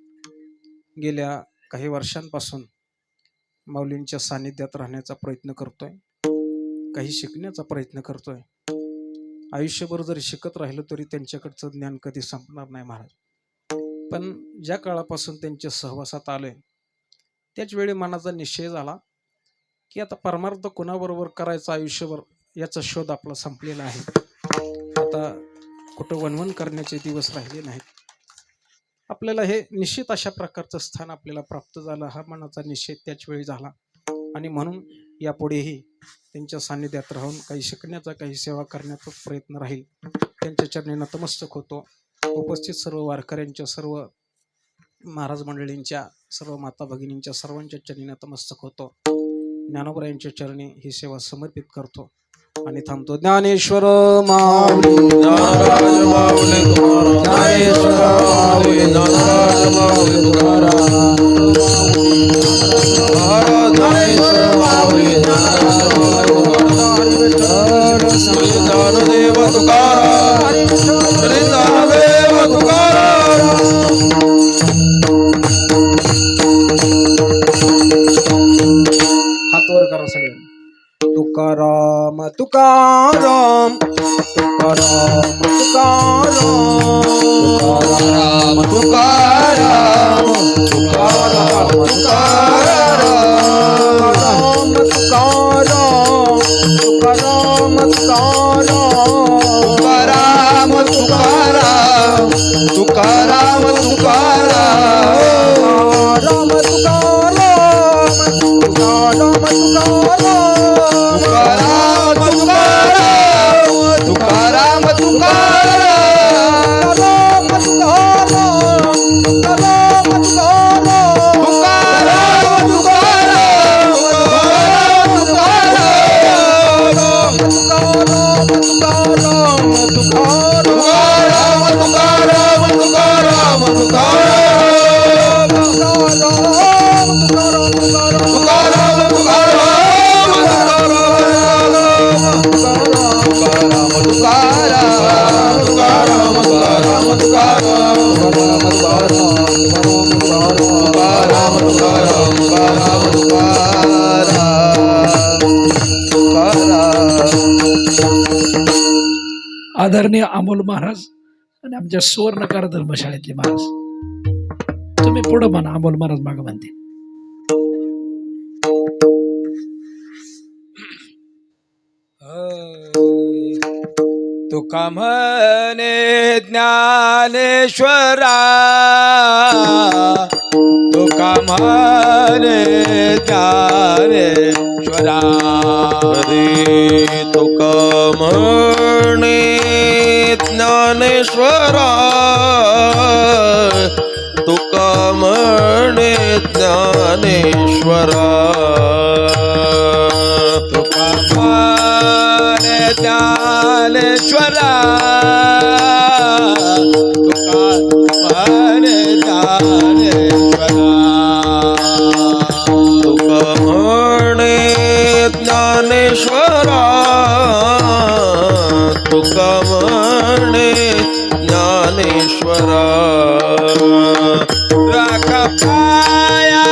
गेल्या काही वर्षांपासून माऊलींच्या सानिध्यात राहण्याचा प्रयत्न करतोय, काही शिकण्याचा प्रयत्न करतोय. आयुष्यभर जरी शिकत राहिलो तरी त्यांच्याकडचं ज्ञान कधी संपणार नाही महाराज. पण ज्या काळापासून त्यांच्या सहवासात आलोय त्याच वेळी मनाचा निश्चय झाला की आता परमार्थ कोणाबरोबर करायचा आयुष्यभर याचा शोध आपला संपलेला आहे. आता कुठं वणवण करण्याचे दिवस राहिले नाहीत. आपल्याला हे निश्चित अशा प्रकारचं स्थान आपल्याला प्राप्त झालं, हा मनाचा निश्चय त्याच वेळी झाला. आणि म्हणून यापुढेही त्यांच्या सान्निध्यात राहून काही शिकण्याचा, काही सेवा करण्याचा प्रयत्न राहील. त्यांच्या चरणी नतमस्तक होतो. उपस्थित सर्व वारकऱ्यांच्या, सर्व महाराज मंडळींच्या, सर्व माता भगिनींच्या सर्वांच्या चरणी नतमस्तक होतो. ज्ञानोबरायांच्या चरणी ही सेवा समर्पित करतो. आणि थांबतो. ज्ञानेश्वर माऊली ज्ञानराज माऊली तुकाराम, ज्ञानेश्वर माऊली, ज्ञानराज माऊली तुकाराम, महाराज ज्ञानेश्वर माऊली, ज्ञानराज माऊली तुकाराम, श्री ज्ञानदेव तुकाराम, श्री ज्ञानदेव तुकाराम. हात वर करा सगळे. तुकाराम तुकाराम तुकाराम तुकाराम तुकाराम तुकाराम तुकाराम तुकाराम तुकाराम तुकाराम तुकाराम तुकाराम तुकाराम आदरणीय अमोल महाराज आणि आमच्या सुवर्णकार धर्मशाळेतले महाराज, तुम्ही पुढं म्हणा, अमोल महाराज मागं म्हणते. तुका म्हणे ज्ञानेश्वरा, तुका म्हणे ज्ञानेश्वरा, हरी तुका म्हणे ज्ञानेश्वरा, तुका म्हणे ज्ञानेश्वरा, तुका म्हणे ज्ञानेश्वरा, तुका म्हणे ज्ञानेश्वरा, तुका म्हणे ज्ञानेश्वरा, तुका म्हणे ज्ञानेश्वरा, राख पाया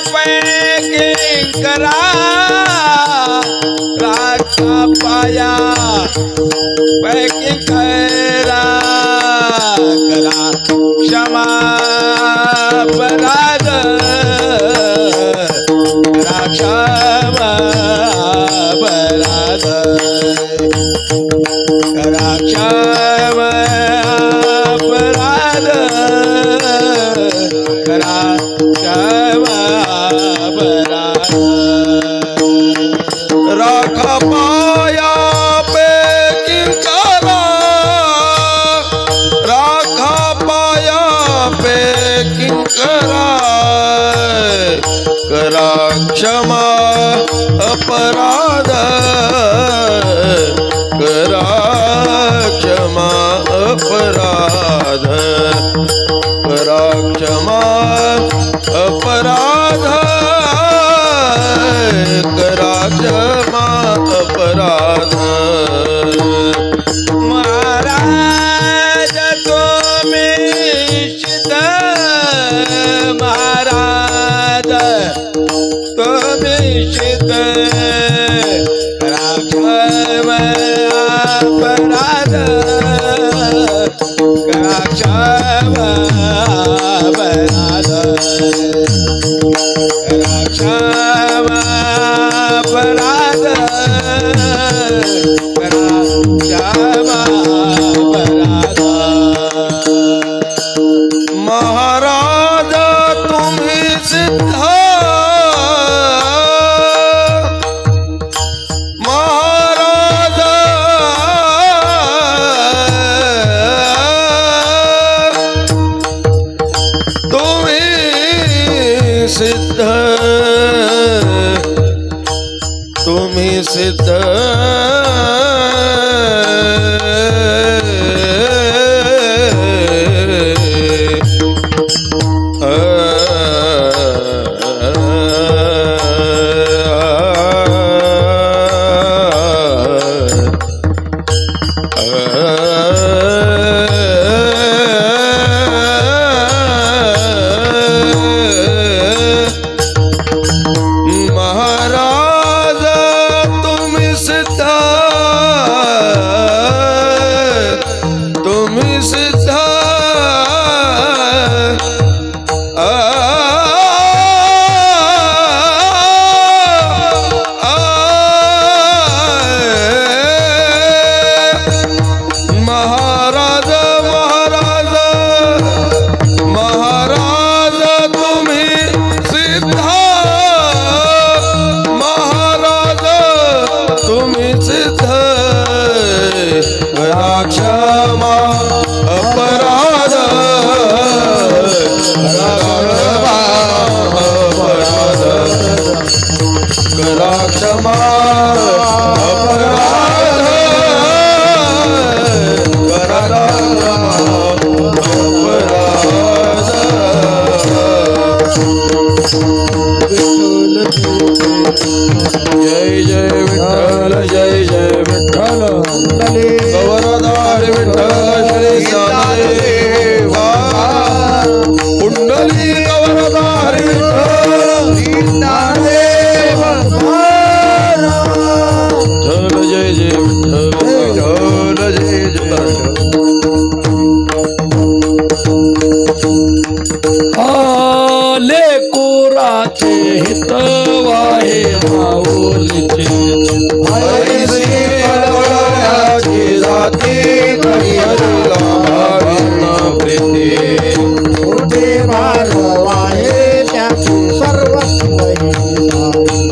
पैकी करा, राख पाया पैकी करा, करा क्षमा अपराध, करा क्षमा अपराध, करा क्षमा अपराध, करा क्षमा अपराध. राख पाया पे किंकरा, राख पाया पे किंकरा, करा क्षमा अपराध, करा क्षमा अपराध, करा क्षमा अपराध, करा क्षमा अपराध. महाराज तुम्ही शिद, महाराज तुम्ही शिद, करा क्षमा अपराध, करा क्षमा अपराध, करा क्षमा अपराध, करा क्षमा अपराध. महाराज तुम्ही सिद्ध, महाराज महाराज तुम्ही सिद्धा, तुम्ही सिद्धा, महाराज महाराज महाराज तुम्ही सिद्धा, महाराज तुम्ही सिद्ध, करा क्षमा अपराध, करा क्षमा अपराध, करा क्षमा अपराध. जय जय विठ्ठल, जय जय विठ्ठल, गौरधार विठ्ठल श्री ज्ञानदेवा, कुंडली गौरधार विठ्ठल ज्ञानदेवा, विठ्ठल जय जय विठ्ठल, विठ्ठल जय जय. आले कोराचे हितवाहे माऊलीचे, ऐसी कळवळ्याची जाती कळीला भाविना प्रीती,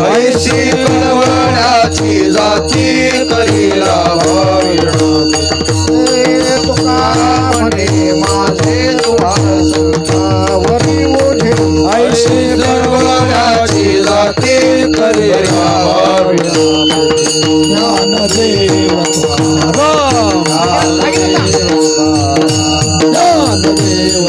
ऐसी कळवळ्याची जाती कळीला भाविना, ऐसी कळवळ्याची जाती कळीला भाविना, ज्ञानदेव तुकाराम, ज्ञानदेव